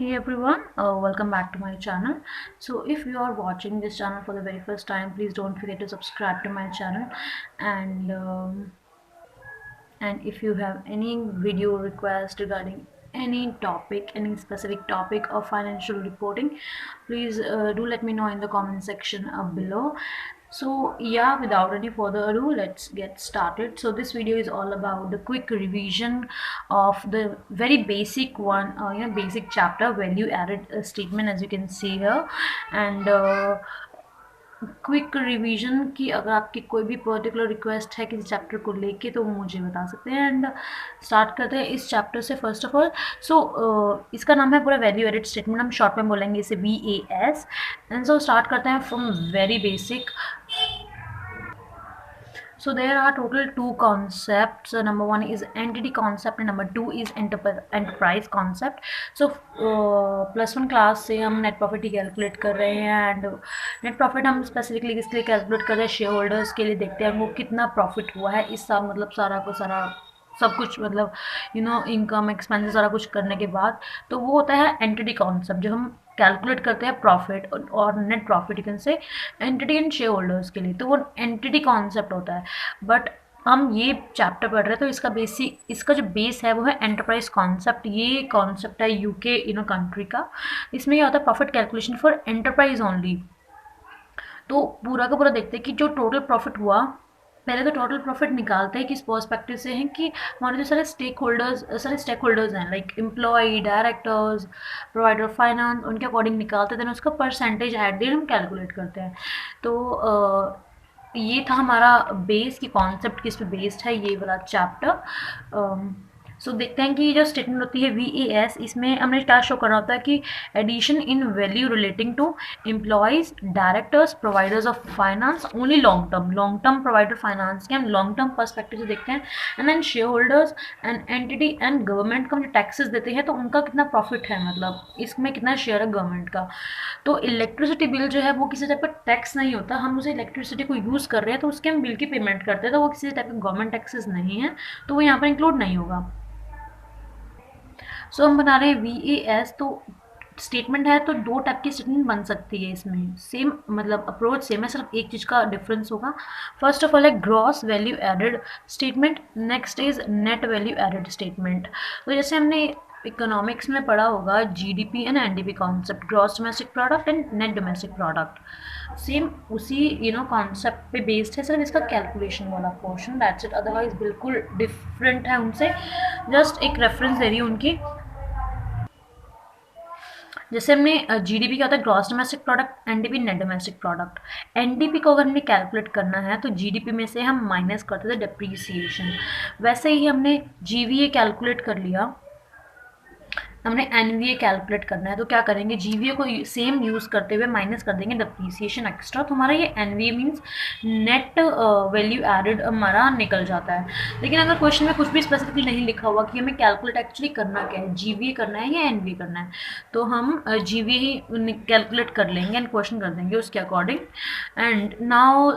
Hey everyone, welcome back to my channel. So if you are watching this channel for the very first time, please don't forget to subscribe to my channel. And um, and if you have any video request regarding any topic, any specific topic of financial reporting, please do let me know in the comment section below. So yeah, without any further ado, let's get started. So this video is all about the quick revision of the very basic one, basic chapter value added statement, as you can see here. And quick revision की अगर आपकी कोई भी particular request है किसी chapter को लेके तो वो मुझे बता सकते हैं। एंड स्टार्ट करते हैं इस चैप्टर से। फर्स्ट ऑफ ऑल इसका नाम है पूरा वैल्यू एडेड स्टेटमेंट, हम शॉर्ट में बोलेंगे इसे VAS। एंड सो स्टार्ट करते हैं from very basic. So there are total two concepts. Number one is entity concept and number two is enterprise concept. So +1 class से हम नेट प्रॉफिट ही calculate कर रहे हैं। एंड नेट प्रॉफिट हम specifically किसके लिए कैलकुलेट कर रहे हैं? शेयर होल्डर्स के लिए। देखते हैं वो कितना प्रॉफिट हुआ है इस साल, मतलब सारा सब कुछ, मतलब इनकम एक्सपेंसेस सारा कुछ करने के बाद। तो वो होता है एंटिटी कॉन्सेप्ट, जो हम कैलकुलेट करते हैं प्रॉफिट और net profit you can say entity and share holders के लिए। तो वो एंटिटी कॉन्सेप्ट होता है। बट हम ये चैप्टर पढ़ रहे हैं तो इसका जो बेस है वो है एंटरप्राइज कॉन्सेप्ट। ये कॉन्सेप्ट है यूके कंट्री का। इसमें ये होता है profit calculation for enterprise only. तो पूरा का पूरा देखते हैं कि जो टोटल प्रॉफिट हुआ, पहले तो टोटल प्रॉफिट निकालते हैं किस पर्सपेक्टिव से हैं कि हमारे जो सारे स्टेक होल्डर्स हैं, like employ, directors, provider finance, उनके अकॉर्डिंग निकालते हैं। देन उसका परसेंटेज एट द एंड हम कैलकुलेट करते हैं। तो ये था हमारा बेस की कॉन्सेप्ट किस पे बेस्ड है ये वाला चैप्टर। सो देखते हैं कि ये जो स्टेटमेंट होती है VAS, इसमें हमने क्या शो करना होता है कि addition in value relating to employees, directors, providers of finance only long term provider finance के हम लॉन्ग टर्म पर्सपेक्टिव से देखते हैं। And then shareholders and entity and government को हम जो टैक्सेस देते हैं तो उनका कितना प्रॉफिट है, मतलब इसमें कितना शेयर है गवर्नमेंट का। तो इलेक्ट्रिसिटी बिल जो है वो किसी टाइप का टैक्स नहीं होता, हम उसे इलेक्ट्रिसिटी को यूज़ कर रहे हैं तो उसके हम बिल की पेमेंट करते हैं, तो वो किसी टाइप का गवर्नमेंट टैक्सेस नहीं है, तो वो यहाँ पर इंक्लूड नहीं होगा। सो हम बना रहे हैं VAS। तो स्टेटमेंट है तो दो टाइप की स्टेटमेंट बन सकती है इसमें। सेम मतलब अप्रोच सेम है, सिर्फ एक चीज़ का डिफरेंस होगा। फर्स्ट ऑफ ऑल है gross value added statement, next is net value added statement. तो जैसे हमने इकोनॉमिक्स में पढ़ा होगा GDP and NDP concept, gross domestic product and net domestic product. Same उसी कॉन्सेप्ट पे बेस्ड है, सिर्फ इसका कैलकुलेशन वाला पोर्शन, दैट्स इट। अदरवाइज बिल्कुल डिफरेंट है उनसे। जस्ट एक रेफरेंस दे रही हूँ उनकी। जैसे हमने GDP क्या होता है? Gross domestic product, NDP net domestic product. NDP को अगर हमने कैलकुलेट करना है तो GDP में से हम माइनस करते थे डिप्रीसिएशन। वैसे ही हमने GVA कैलकुलेट कर लिया, हमने NVA कैलकुलेट करना है तो क्या करेंगे? GVA को सेम यूज़ करते हुए माइनस कर देंगे डिप्रीसिएशन एक्स्ट्रा, तो हमारा ये NVA means net value added हमारा निकल जाता है। लेकिन अगर क्वेश्चन में कुछ भी स्पेसिफिकली नहीं लिखा हुआ कि हमें कैलकुलेट एक्चुअली करना क्या है, GVA करना है या NVA करना है, तो हम GVA ही कैलकुलेट कर लेंगे एंड क्वेश्चन कर देंगे उसके according. And now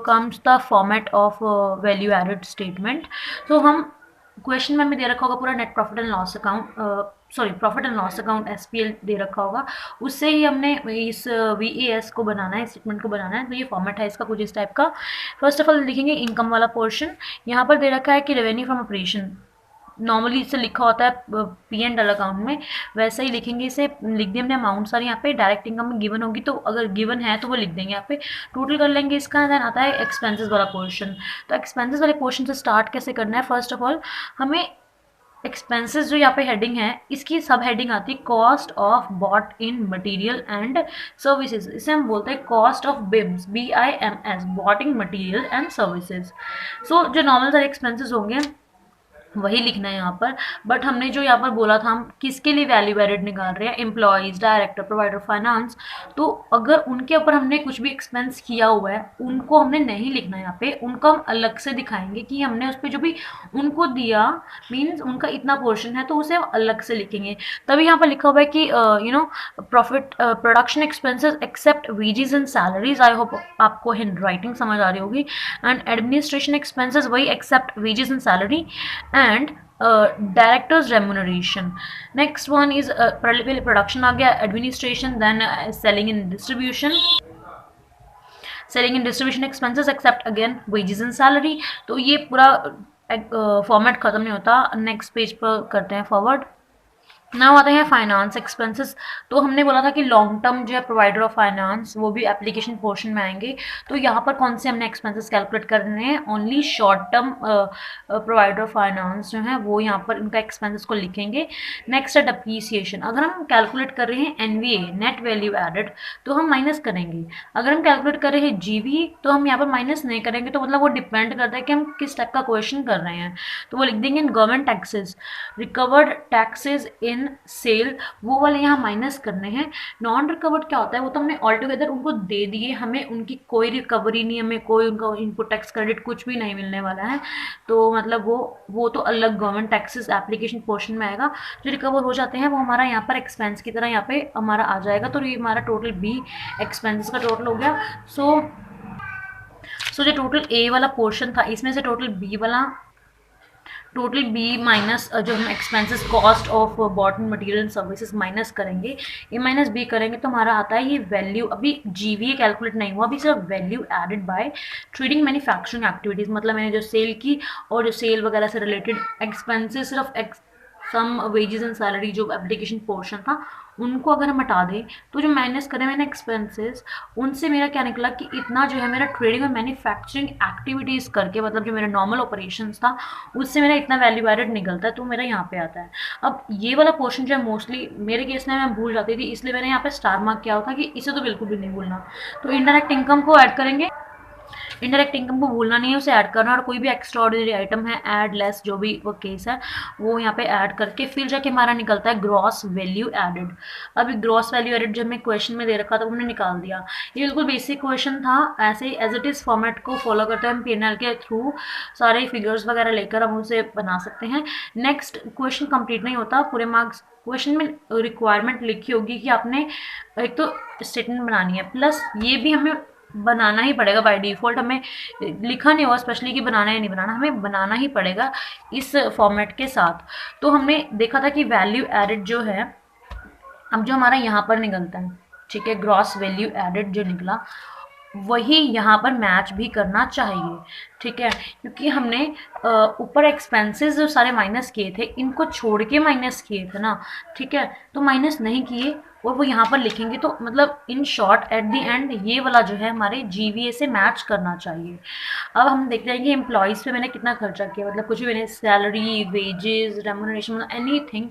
comes the format of value added statement. तो हम क्वेश्चन में हमें दे रखा होगा पूरा net profit and loss account, profit and loss account SPL दे रखा होगा, उससे ही हमने इस VAS को बनाना है, स्टेटमेंट को बनाना है। तो ये फॉर्मेट है इसका कुछ इस टाइप का। फर्स्ट ऑफ ऑल लिखेंगे इनकम वाला पोर्शन। यहाँ पर दे रखा है कि रेवेन्यू फ्रॉम ऑपरेशन, नॉर्मली इसे लिखा होता है P&L अकाउंट में, वैसे ही लिखेंगे इसे। लिख दिए हमने अमाउंट सारी यहाँ पे। डायरेक्ट इनकम में गिवन होगी तो अगर गिवन है तो वो लिख देंगे यहाँ पे, टोटल कर लेंगे इसका। देन आता है एक्सपेंसेस वाला पोर्शन। तो एक्सपेंसेस वाले पोर्शन से स्टार्ट कैसे करना है? फर्स्ट ऑफ ऑल हमें एक्सपेंसेस जो यहाँ पे हेडिंग है, इसकी सब हेडिंग आती है cost of bought in material and services. इसे हम बोलते हैं cost of BIMS, BIMS, bought in material and services. So जो नॉर्मल सारे एक्सपेंसेस होंगे वही लिखना है यहाँ पर। बट हमने जो यहाँ पर बोला था हम किसके लिए वैल्यू एडेड निकाल रहे हैं? Employees, director, provider finance. तो अगर उनके ऊपर हमने कुछ भी एक्सपेंस किया हुआ है उनको हमने नहीं लिखना है यहाँ पे, उनको हम अलग से दिखाएंगे कि हमने उस पर जो भी उनको दिया मीन्स उनका इतना पोर्शन है, तो उसे हम अलग से लिखेंगे। तभी यहाँ पर लिखा हुआ है कि profit production expenses except wages and salaries. I hope आपको हैंड राइटिंग समझ आ रही होगी। एंड एडमिनिस्ट्रेशन एक्सपेंसेस वही except wages and salary. And directors remuneration. Next one is पहले प्रोडक्शन आ गया, administration, then selling and distribution. Selling and distribution expenses except again wages and salary. तो ये पूरा फॉर्मेट खत्म नहीं होता। नेक्स्ट पेज पर करते हैं फॉरवर्ड। नाउ आते हैं फाइनेंस एक्सपेंसेस। तो हमने बोला था कि लॉन्ग टर्म जो है प्रोवाइडर ऑफ फाइनेंस वो भी एप्लीकेशन पोर्शन में आएंगे। तो यहाँ पर कौन से हमने एक्सपेंसेस कैलकुलेट करने हैं, only short term provider of finance जो है वो यहाँ पर उनका एक्सपेंसेस को लिखेंगे। नेक्स्ट है डिप्रीसिएशन। अगर हम कैलकुलेट कर रहे हैं एनवीए नेट वैल्यू एडेड तो हम माइनस करेंगे। अगर हम कैलकुलेट कर रहे हैं जीवी तो हम यहाँ पर माइनस नहीं करेंगे। तो मतलब वो डिपेंड करता है कि हम किस टाइप का क्वेश्चन कर रहे हैं। तो वो लिख देंगे in government taxes, recovered taxes in sale, वो वाले यहाँ माइनस करने हैं। नॉन रिकवर्ड क्या होता है, वो तो हमने ऑल टुगेदर उनको दे दिए, हमें उनकी कोई रिकवरी नहीं, हमें कोई उनका इनपुट टैक्स क्रेडिट कुछ भी नहीं मिलने वाला है। तो मतलब वो तो अलग गवर्नमेंट टैक्सेस एप्लीकेशन पोर्शन में आएगा। जो रिकवर हो जाते हैं वो हमारा यहाँ पर एक्सपेंस की तरह यहाँ पे हमारा आ जाएगा। तो ये हमारा टोटल बी एक्सपेंसेस का टोटल हो गया। सो जो टोटल ए वाला पोर्शन था इसमें से टोटल बी माइनस जो हम expenses cost of bought material and services minus करेंगे, ए माइनस बी करेंगे तो हमारा आता है ये वैल्यू। अभी जीवीए कैलकुलेट नहीं हुआ, अभी सिर्फ value added by trading manufacturing activities. मतलब मैंने जो सेल की और जो सेल वगैरह से रिलेटेड एक्सपेंसेस सिर्फ सम वेजेस एंड सैलरी जो एप्लीकेशन पोर्शन था उनको अगर हम हटा दें तो जो माइनस करें मैंने एक्सपेंसेस उनसे मेरा क्या निकला कि इतना जो है मेरा ट्रेडिंग और मैन्युफैक्चरिंग एक्टिविटीज़ करके मतलब जो मेरा नॉर्मल ऑपरेशंस था उससे मेरा इतना वैल्यू एडेड निकलता है। तो मेरा यहाँ पे आता है। अब ये वाला पोर्शन जो है मोस्टली मेरे केस में मैं भूल जाती थी, इसलिए मैंने यहाँ पे स्टार मार्क किया होता कि इसे तो बिल्कुल भी नहीं भूलना। तो इनडायरेक्ट इनकम को ऐड करेंगे, इनडायरेक्ट इनकम को भूलना नहीं है, उसे ऐड करना। और कोई भी एक्स्ट्रा ऑर्डिनरी आइटम है ऐड लेस जो भी वो केस है वो यहाँ पे ऐड करके फिर जाके हमारा निकलता है ग्रॉस वैल्यू एडेड। अभी ग्रॉस वैल्यू एडेड जब हमें क्वेश्चन में दे रखा था हमने निकाल दिया। ये बिल्कुल बेसिक क्वेश्चन था, ऐसे एज इट इज़ फॉर्मेट को फॉलो करते हैं हम पीएनएल के थ्रू सारे फिगर्स वगैरह लेकर हम उसे बना सकते हैं। नेक्स्ट क्वेश्चन कंप्लीट नहीं होता, पूरे मार्क्स क्वेश्चन में रिक्वायरमेंट लिखी होगी कि आपने एक तो स्टेटमेंट बनानी है प्लस ये भी हमें बनाना ही पड़ेगा बाय डिफ़ॉल्ट। हमें लिखा नहीं हुआ स्पेशली कि बनाना या नहीं बनाना, हमें बनाना ही पड़ेगा इस फॉर्मेट के साथ। तो हमने देखा था कि वैल्यू एडेड जो है अब जो हमारा यहाँ पर निकलता है, ठीक है, ग्रॉस वैल्यू एडेड जो निकला वही यहाँ पर मैच भी करना चाहिए, ठीक है। क्योंकि हमने ऊपर एक्सपेंसेस जो सारे माइनस किए थे इनको छोड़ के माइनस किए थे ना, ठीक है। तो माइनस नहीं किए और वो यहाँ पर लिखेंगे तो मतलब in short eight the and ये वाला जो है हमारे जीवीए से मैच करना चाहिए। अब हम देखते हैं कि एम्प्लॉयज़ पे मैंने कितना खर्चा किया, मतलब कुछ भी मैंने सैलरी, वेजेस, रेम्यूनरेशन, मतलब एनीथिंग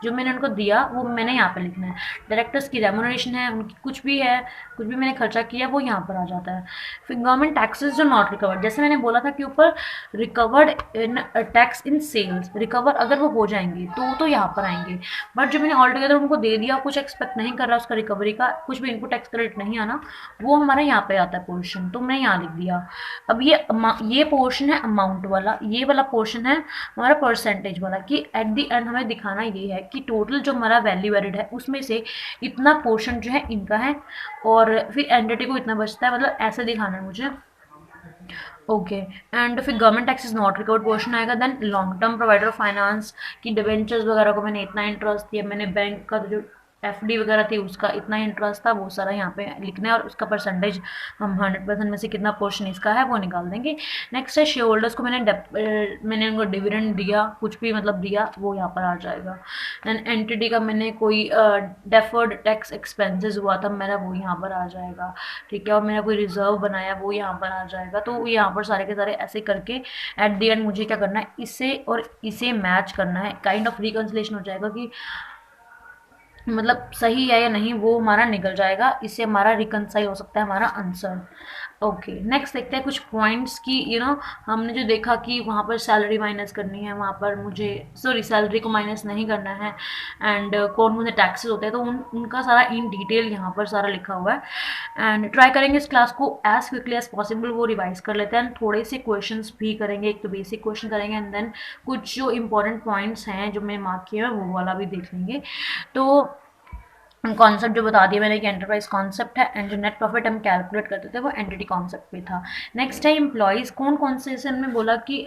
जो मैंने उनको दिया वो मैंने यहाँ पे लिखना है। डायरेक्टर्स की रेम्यूनरेशन है, उनकी कुछ भी है, कुछ भी मैंने खर्चा किया वो यहाँ पर आ जाता है। फिर गवर्नमेंट टैक्सेस जो नॉट रिकवर्ड, जैसे मैंने बोला था कि ऊपर recovered in tax in sales, recover अगर वो हो जाएंगे तो यहाँ पर आएंगे। बट जो मैंने ऑल टुगेदर उनको दे दिया, कुछ एक्सपेक्ट नहीं कर रहा उसका रिकवरी का, कुछ भी इनपुट टैक्स क्रेडिट नहीं आना, वो हमारा यहाँ पे आता है पोर्शन, तो मैंने यहाँ लिख दिया। अब ये पोर्शन है अमाउंट वाला, ये वाला पोर्शन है हमारा परसेंटेज वाला कि एट द एंड हमें दिखाना ये है कि टोटल जो हमारा वैल्यू एडेड है उसमें से इतना पोर्शन जो है इनका है और फिर एंटिटी को इतना बचता है, मतलब ऐसे दिखाना है मुझे। ओके एंड फिर government taxes not recovered portion आएगा। Then long term provider of finance की डिवेंचर्स वगैरह को मैंने इतना इंटरेस्ट दिया, मैंने बैंक का जो एफडी वगैरह थी उसका इतना इंटरेस्ट था, वो सारा यहाँ पे लिखना है और उसका परसेंटेज हम 100% में से कितना पोर्शन इसका है वो निकाल देंगे। नेक्स्ट है शेयर होल्डर्स को मैंने उनको डिविडेंड दिया, कुछ भी मतलब दिया वो यहाँ पर आ जाएगा। एंड एंटिटी का मैंने कोई डेफर्ड टैक्स एक्सपेंसेस हुआ था मेरा वो यहाँ पर आ जाएगा, ठीक है। और मैंने कोई रिजर्व बनाया वो यहाँ पर आ जाएगा। तो यहाँ पर सारे के सारे ऐसे करके एट द एंड मुझे क्या करना है, इसे और इसे मैच करना है, काइंड ऑफ रिकन्सिलेशन हो जाएगा कि मतलब सही है या नहीं वो हमारा निकल जाएगा, इससे हमारा रिकनसाइल हो सकता है हमारा आंसर। ओके नेक्स्ट देखते हैं कुछ पॉइंट्स की हमने जो देखा कि वहाँ पर सैलरी माइनस करनी है, वहाँ पर मुझे सैलरी को माइनस नहीं करना है एंड कौन कौन से टैक्सेस होते हैं तो उनका सारा इन डिटेल यहाँ पर सारा लिखा हुआ है। एंड ट्राई करेंगे इस क्लास को एज क्विकली एज पॉसिबल वो रिवाइज कर लेते हैं एंड थोड़े से क्वेश्चंस भी करेंगे, एक तो बेसिक क्वेश्चन करेंगे एंड देन कुछ जो इंपॉर्टेंट पॉइंट्स हैं जो मैं मार्क किए हैं वो वाला भी देख लेंगे। तो कॉन्सेप्ट जो बता दिया मैंने कि एंटरप्राइज कॉन्सेप्ट है, एंड जो नेट प्रॉफिट हम कैलकुलेट करते थे वो एंटिटी कॉन्सेप्ट पे था। नेक्स्ट है एम्प्लॉयज़। कौन कौन से, जैसे हमने बोला कि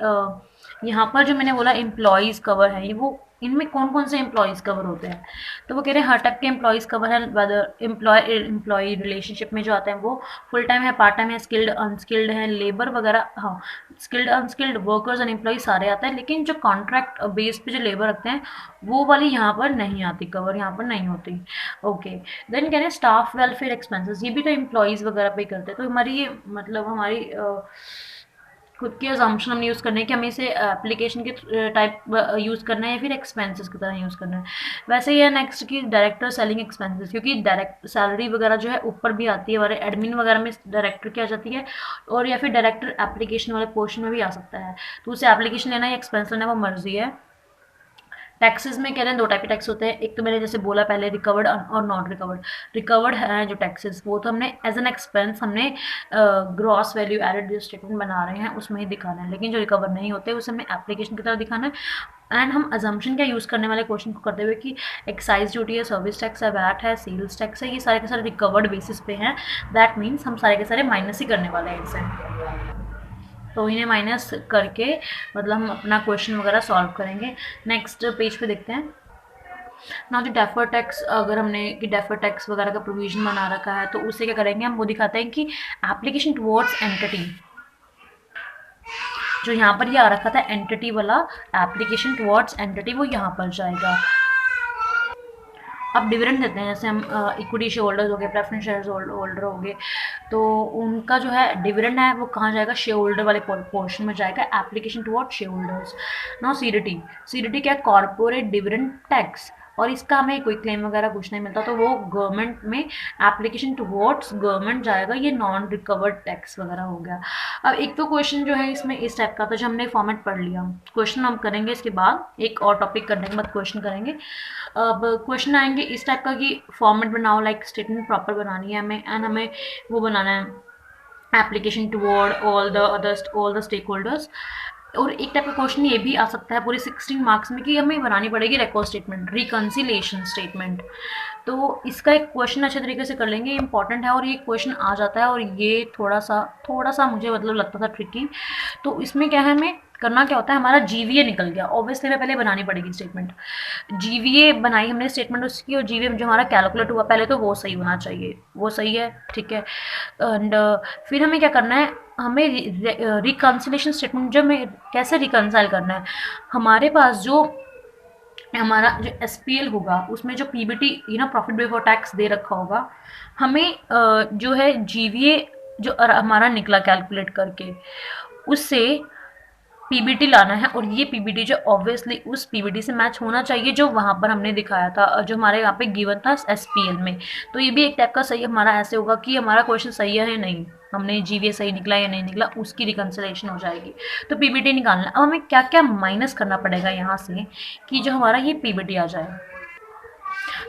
यहाँ पर जो मैंने बोला एम्प्लॉयज़ कवर है, ये वो इनमें कौन कौन से एम्प्लॉयज़ कवर होते हैं, तो वो कह रहे हैं हर टाइप के एम्प्लॉयज़ कवर है। वेदर एम्प्लॉय रिलेशनशिप में जो आते हैं वो फुल टाइम है, पार्ट टाइम है, स्किल्ड अनस्किल्ड है, लेबर वगैरह, हाँ skilled unskilled workers and employ सारे आते हैं। लेकिन जो कॉन्ट्रैक्ट बेस पे जो लेबर रखते हैं वो वाली यहाँ पर नहीं आती, कवर यहाँ पर नहीं होती। ओके, देन कह रहे हैं स्टाफ वेलफेयर एक्सपेंसेस, ये भी तो एम्प्लॉयज़ वगैरह पे करते हैं। तो हमारी ये मतलब हमारी खुद की अजम्पशन हमने यूज़ करना है कि हमें इसे एप्लीकेशन के टाइप यूज़ करना है या फिर एक्सपेंसेस की तरह यूज़ करना है। वैसे ही है नेक्स्ट कि डायरेक्टर सेलिंग एक्सपेंसेस, क्योंकि डायरेक्ट सैलरी वगैरह जो है ऊपर भी आती है, हमारे एडमिन वगैरह में डायरेक्टर की आ जाती है, और या फिर डायरेक्टर एप्लीकेशन वाले पोर्शन में भी आ सकता है। तो उसे एप्लीकेशन लेना या एक्सपेंस लेना वो मर्जी है। टैक्सेस में कह रहे हैं दो टाइप के टैक्स होते हैं, एक तो मैंने जैसे बोला पहले रिकवर्ड और नॉट रिकवर्ड। रिकवर्ड है जो टैक्सेस वो तो हमने एज एन एक्सपेंस हमने ग्रॉस वैल्यू एडेड जो स्टेटमेंट बना रहे हैं उसमें ही दिखाना है, लेकिन जो रिकवर नहीं होते उसे हमें एप्लीकेशन की तरह दिखाना है। एंड हम अजम्पशन क्या यूज़ करने वाले क्वेश्चन को करते हुए कि एक्साइज ड्यूटी है, सर्विस टैक्स है, वैट है, सेल्स टैक्स है, ये सारे के सारे रिकवर्ड बेसिस पे हैं। दैट मीन्स हम सारे के सारे माइनस ही करने वाले हैं इनसे, तो इन्हें माइनस करके मतलब हम अपना क्वेश्चन वगैरह सॉल्व करेंगे। नेक्स्ट पेज पे देखते हैं ना, जो डेफर टैक्स, अगर हमने कि डेफर टैक्स वगैरह का प्रोविजन बना रखा है तो उससे क्या करेंगे हम, वो दिखाते हैं कि एप्लीकेशन टुवर्ड्स एंटिटी, जो यहाँ पर ये आ रखा था एंटिटी वाला, एप्लीकेशन टुवर्ड्स एंटिटी वो यहाँ पर जाएगा। अब डिविडेंड देते हैं, जैसे हम इक्विटी शेयर होल्डर्स हो गए, प्रेफरेंस शेयर होल्डर हो गए, तो उनका जो है डिविडेंड है वो कहाँ जाएगा, शेयर होल्डर वाले पोर्शन में जाएगा, application toward share holders. Now CDT, CDT क्या है, कॉर्पोरेट डिविडेंड टैक्स, और इसका हमें कोई क्लेम वगैरह कुछ नहीं मिलता, तो वो गवर्नमेंट में एप्लीकेशन टुवर्ड्स गवर्नमेंट जाएगा, ये नॉन रिकवर्ड टैक्स वगैरह हो गया। अब एक तो क्वेश्चन जो है इसमें इस टाइप का था, जो हमने फॉर्मेट पढ़ लिया, क्वेश्चन हम करेंगे इसके बाद, एक और टॉपिक करने के बाद क्वेश्चन करेंगे। अब क्वेश्चन आएंगे इस टाइप का कि फॉर्मेट बनाओ, लाइक स्टेटमेंट प्रॉपर बनानी है हमें, एंड हमें वो बनाना है application toward all the stakeholders. और एक टाइप का क्वेश्चन ये भी आ सकता है पूरे 16 मार्क्स में कि हमें बनानी पड़ेगी रेकॉर्ड स्टेटमेंट, रिकन्सिलेशन स्टेटमेंट। तो इसका एक क्वेश्चन अच्छे तरीके से कर लेंगे, इंपॉर्टेंट है और ये क्वेश्चन आ जाता है, और ये थोड़ा सा मुझे मतलब लगता था ट्रिकी। तो इसमें क्या है, हमें करना क्या होता है, हमारा जीवीए निकल गया, ऑब्वियसली हमें पहले बनानी पड़ेगी स्टेटमेंट। जीवीए बनाई हमने स्टेटमेंट उसकी, और जीवीए जो हमारा कैलकुलेट हुआ पहले तो वो सही होना चाहिए, वो सही है, ठीक है। एंड फिर हमें क्या करना है, हमें रिकन्सिलेशन स्टेटमेंट जो हमें कैसे रिकन्साइल करना है, हमारे पास जो हमारा जो एसपीएल होगा उसमें जो पीबीटी प्रॉफिट बिफोर टैक्स दे रखा होगा, हमें जो है जीवीए जो हमारा निकला कैलकुलेट करके उससे पीबीटी लाना है, और ये पीबीटी जो ऑब्वियसली उस पीबीटी से मैच होना चाहिए जो वहाँ पर हमने दिखाया था, जो हमारे यहाँ पे गिवन था एसपीएल में। तो ये भी एक टाइप का सही हमारा ऐसे होगा कि हमारा क्वेश्चन सही है या नहीं, हमने जीवीए सही निकला या नहीं निकला, उसकी रिकन्सिलेशन हो जाएगी। तो पीबीटी निकालना, अब हमें क्या क्या माइनस करना पड़ेगा यहाँ से कि जो हमारा ये पीबीटी आ जाए।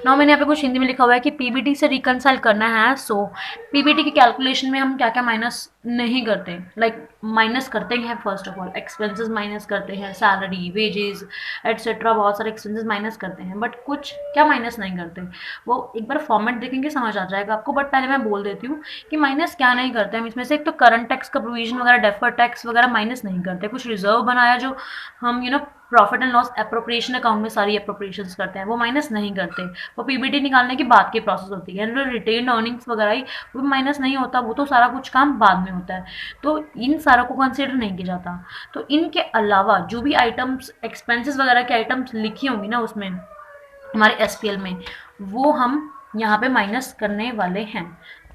नाउ मैंने यहाँ पे कुछ हिंदी में लिखा हुआ है कि पीबीटी से रिकन्साइल करना है, सो पीबीटी की कैलकुलेशन में हम क्या क्या माइनस नहीं करते, लाइक माइनस करते हैं first of all expenses minus करते हैं, सैलरी, वेजेस एटसेट्रा, बहुत सारे एक्सपेंसेस माइनस करते हैं, बट कुछ क्या माइनस नहीं करते, वो एक बार फॉर्मेट देखेंगे समझ आ जाएगा आपको। बट पहले मैं बोल देती हूँ कि माइनस क्या नहीं करते हम इसमें से। एक तो करंट टैक्स का प्रोविजन वगैरह, डेफर टैक्स वगैरह माइनस नहीं करते, कुछ रिजर्व बनाया जो हम profit and loss appropriation account में सारी अप्रोप्रिएशंस करते हैं, वो माइनस नहीं करते, वो पीबीटी निकालने की बाद की प्रोसेस होती है। रिटेन अर्निंग्स वगैरह ही वो माइनस नहीं होता, वो तो सारा कुछ काम बाद में होता है, तो इन सारों को कंसिडर नहीं किया जाता। तो इनके अलावा जो भी आइटम्स एक्सपेंसेस वगैरह के आइटम्स लिखी होंगी ना उसमें हमारे एसपीएल में, वो हम यहाँ पे माइनस करने वाले हैं,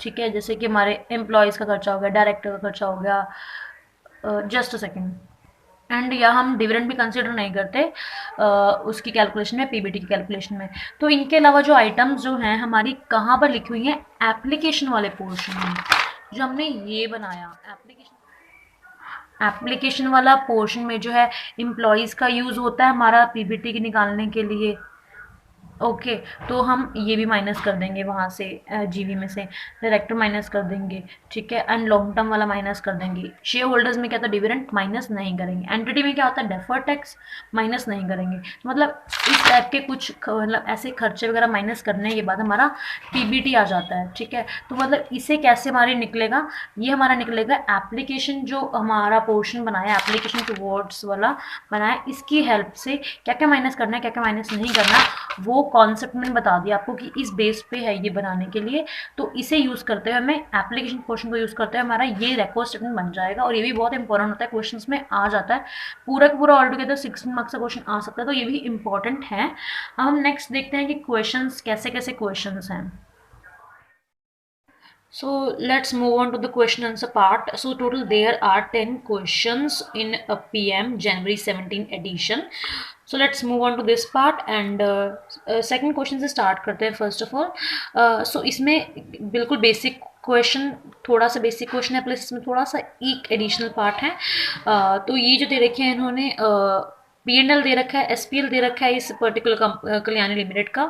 ठीक है। जैसे कि हमारे एम्प्लॉयज़ का खर्चा हो गया, डायरेक्टर का खर्चा हो गया, जस्ट अ सेकेंड, एंड या हम डिविडेंड भी कंसिडर नहीं करते उसकी कैलकुलेशन में, पीबीटी की कैलकुलेशन में। तो इनके अलावा जो आइटम्स जो हैं हमारी कहाँ पर लिखी हुई हैं, एप्लीकेशन वाले पोर्शन में, जो हमने ये बनाया एप्लीकेशन वाला पोर्शन में जो है एम्प्लॉयज़ का यूज़ होता है हमारा पीबीटी की निकालने के लिए, ओके, तो हम ये भी माइनस कर देंगे वहाँ से, जीवी में से डायरेक्टर माइनस कर देंगे, ठीक है, एंड लॉन्ग टर्म वाला माइनस कर देंगे। शेयर होल्डर्स में क्या था, डिविडेंड माइनस नहीं करेंगे। एंटिटी में क्या होता है, डेफर्ड टैक्स माइनस नहीं करेंगे। तो मतलब इस टाइप के कुछ मतलब ऐसे खर्चे वगैरह माइनस करने के बाद हमारा पीबीटी आ जाता है, ठीक है। तो मतलब इसे कैसे हमारे निकलेगा, ये हमारा निकलेगा एप्लीकेशन, जो हमारा पोर्शन बनाया एप्लीकेशन टुवर्ड्स वाला बनाया, इसकी हेल्प से क्या क्या माइनस करना है, क्या क्या माइनस नहीं करना, वो कॉन्सेप्ट मैंने बता दिया आपको कि इस बेस पे है ये बनाने के लिए। तो इसे यूज़ करते हुए हमें एप्लीकेशन पोर्शन को यूज़ करते हुए हमारा ये रेकॉर्ड स्टेटमेंट बन जाएगा। और ये भी बहुत इंपॉर्टेंट होता है, क्वेश्चंस में आ जाता है, पूरा का पूरा ऑल टुगेदर 16 मार्क्स का क्वेश्चन आ सकता है, तो ये भी इंपॉर्टेंट है। अब हम नेक्स्ट देखते हैं कि क्वेश्चंस कैसे कैसे क्वेश्चंस हैं। So let's move on to the question answer part. So total there are 10 questions in a PM January 17 edition. So let's move on to this part and second question से start करते हैं first of all. So इसमें बिल्कुल basic question, थोड़ा सा basic question है plus इसमें थोड़ा सा एक एडिशनल पार्ट है। तो ये जो दे रखे हैं इन्होंने, P&L दे रखा है, SPL दे रखा है इस पर्टिकुलर कल्याणी लिमिटेड का।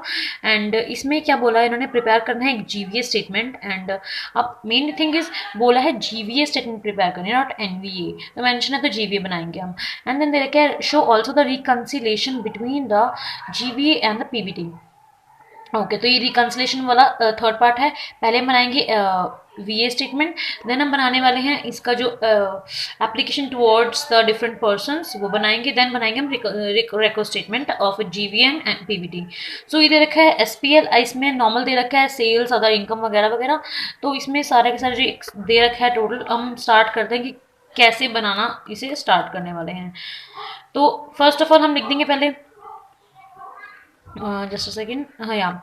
एंड इसमें क्या बोला है इन्होंने, प्रिपेयर करना है एक GVA स्टेटमेंट। एंड अब मेन थिंग इज बोला है GVA स्टेटमेंट प्रिपेयर करनी है, नॉट NVA। तो मेंशन है तो GVA बनाएंगे हम। एंड देन दे रखा है show also the reconciliation between the GVA and the PBT। Okay, तो ये रिकन्सिलेशन वाला थर्ड पार्ट है। पहले हम बनाएंगे VA स्टेटमेंट, देन हम बनाने वाले हैं इसका जो application towards the different persons वो बनाएंगे, देन बनाएंगे हम रेको statement of GVM and PBT। सो ये दे रखा है SPL, इसमें नॉर्मल दे रखा है सेल्स, अदर इनकम वगैरह वगैरह। तो इसमें सारे के सारे जो दे रखा है टोटल, हम स्टार्ट करते हैं कि कैसे बनाना, इसे स्टार्ट करने वाले हैं। तो फर्स्ट ऑफ ऑल हम लिख देंगे पहले, जस्ट अ सेकेंड, हाँ यार,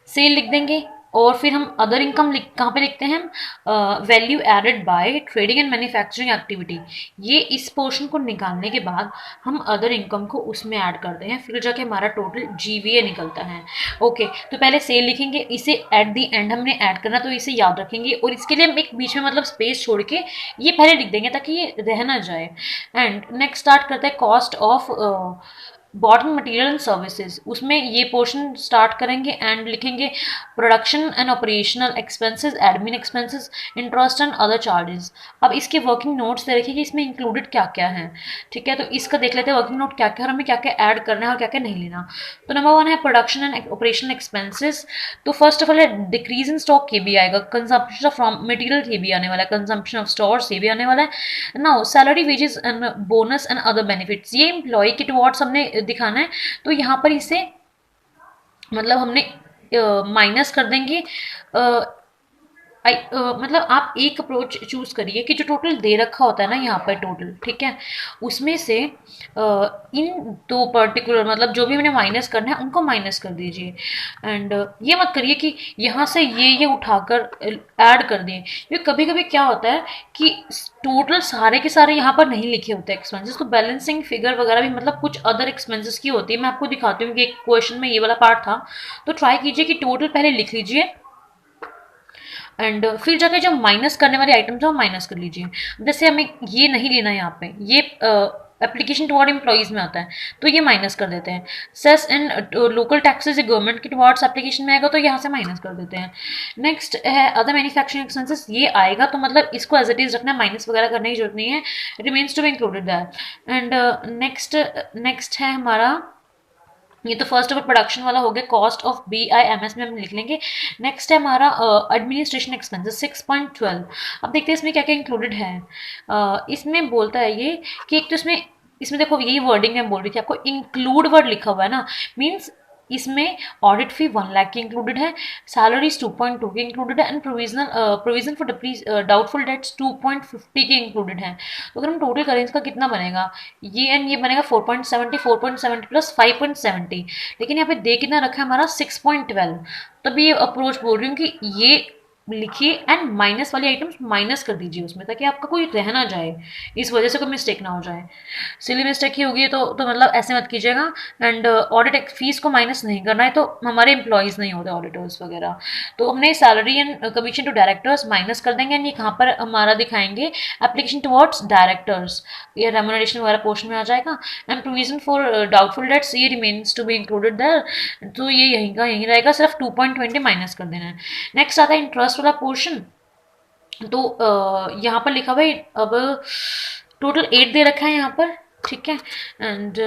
सेल लिख देंगे। और फिर हम अदर इनकम कहाँ पे लिखते हैं हम, value added by trading and manufacturing activity. ये इस पोर्शन को निकालने के बाद हम अदर इनकम को उसमें ऐड करते हैं, फिर जाके हमारा टोटल GVA निकलता है। ओके, तो पहले सेल लिखेंगे, इसे एट दी एंड हमने ऐड करना, तो इसे याद रखेंगे। और इसके लिए हम एक बीच में मतलब स्पेस छोड़ के ये पहले लिख देंगे ताकि ये रह ना जाए। एंड नेक्स्ट स्टार्ट करते हैं cost of bottom material and services, उसमें ये पोर्शन स्टार्ट करेंगे एंड लिखेंगे production and operational expenses, admin expenses, interest and other charges. अब इसके वर्किंग नोट्स दे रखिए कि इसमें इंक्लूडेड क्या क्या है, ठीक है। तो इसका देख लेते हैं वर्किंग नोट क्या क्या है और हमें क्या क्या ऐड करना है और क्या क्या नहीं लेना। तो नंबर 1 है प्रोडक्शन एंड ऑपरेशनल एक्सपेंसेस। तो फर्स्ट ऑफ ऑल है डिक्रीज इन स्टॉक, ये भी आएगा। कंजम्पशन ऑफ रॉ मटेरियल, ये भी आने वाला है। कंजम्पशन ऑफ स्टोर्स, ये भी आने वाला है। Now salary, wages and bonus and other benefits, ये एम्प्लॉय के टुवर्ड्स हमने दिखाना है। तो यहाँ पर इसे मतलब हमने माइनस कर देंगे। मतलब आप एक अप्रोच चूज करिए कि जो टोटल दे रखा होता है ना यहाँ पर टोटल, ठीक है, उसमें से इन दो पर्टिकुलर मतलब जो भी मैंने माइनस करना है उनको माइनस कर दीजिए। एंड ये मत करिए कि यहाँ से ये उठाकर ऐड कर दें, क्योंकि कभी कभी क्या होता है कि टोटल सारे के सारे यहाँ पर नहीं लिखे होते एक्सपेंसेस, तो बैलेंसिंग फिगर वगैरह भी मतलब कुछ अदर एक्सपेंसेस की होती है। मैं आपको दिखाती हूँ कि एक क्वेश्चन में ये वाला पार्ट था। तो ट्राई कीजिए कि टोटल पहले लिख लीजिए एंड फिर जाके जो माइनस करने वाले आइटम्स है वो माइनस कर लीजिए। जैसे हमें ये नहीं लेना है यहाँ पे, ये एप्लीकेशन टुवर्ड एम्प्लॉइज में आता है, तो ये माइनस कर देते हैं। Cess and local taxes government के टुवर्ड्स एप्लीकेशन में आएगा, तो यहाँ से माइनस कर देते हैं। नेक्स्ट है अदर मैन्युफैक्चरिंग एक्सपेंसेस, ये आएगा तो मतलब इसको एज इट इज रखना है, माइनस वगैरह करने की जरूरत नहीं है, remains to be included that. And next है हमारा, ये तो फर्स्ट ऑफ ऑल प्रोडक्शन वाला हो गया, कॉस्ट ऑफ BIMS में हम लिख लेंगे। नेक्स्ट है हमारा एडमिनिस्ट्रेशन एक्सपेंसेस 6.12। अब देखते हैं इसमें क्या क्या इंक्लूडेड है। इसमें बोलता है ये कि एक तो इसमें देखो यही वर्डिंग मैं बोल रही थी आपको, इंक्लूड वर्ड लिखा हुआ है ना, मीन्स इसमें ऑडिट फी 1 लाख की इंक्लूडेड है, सैलरीज 2.2 की इंक्लूडेड है, and provision for doubtful dates 2.50 के इंक्लूडेड है। तो अगर हम टोटल करें इसका कितना बनेगा, ये एंड ये बनेगा 4.70 प्लस 5.70, लेकिन यहाँ पे दे कितना रखा है हमारा 6.12। तभी ये अप्रोच बोल रही हूँ कि ये लिखिए एंड माइनस वाली आइटम्स माइनस कर दीजिए उसमें, ताकि आपका कोई रह ना जाए, इस वजह से कोई मिस्टेक ना हो जाए। सिली मिस्टेक ही होगी तो मतलब ऐसे मत कीजिएगा। एंड ऑडिट फीस को माइनस नहीं करना है, तो हमारे एम्प्लॉयज़ नहीं होते ऑडिटर्स वगैरह, तो हमने salary and commission to directors minus कर देंगे। एंड ये कहाँ पर हमारा दिखाएंगे, एप्लीकेशन टुवर्ड्स डायरेक्टर्स, ये रेम्युनरेशन वगैरह पोर्शन में आ जाएगा। And provision for doubtful debts, ये remains to be included there, तो ये यहीं का यहीं रहेगा, सिर्फ 2.20 माइनस कर देना है। नेक्स्ट आता है इंटरेस्ट वाला पोर्शन। तो यहाँ पर लिखा हुआ है, अब टोटल 8 दे रखा है यहाँ पर, ठीक है। एंड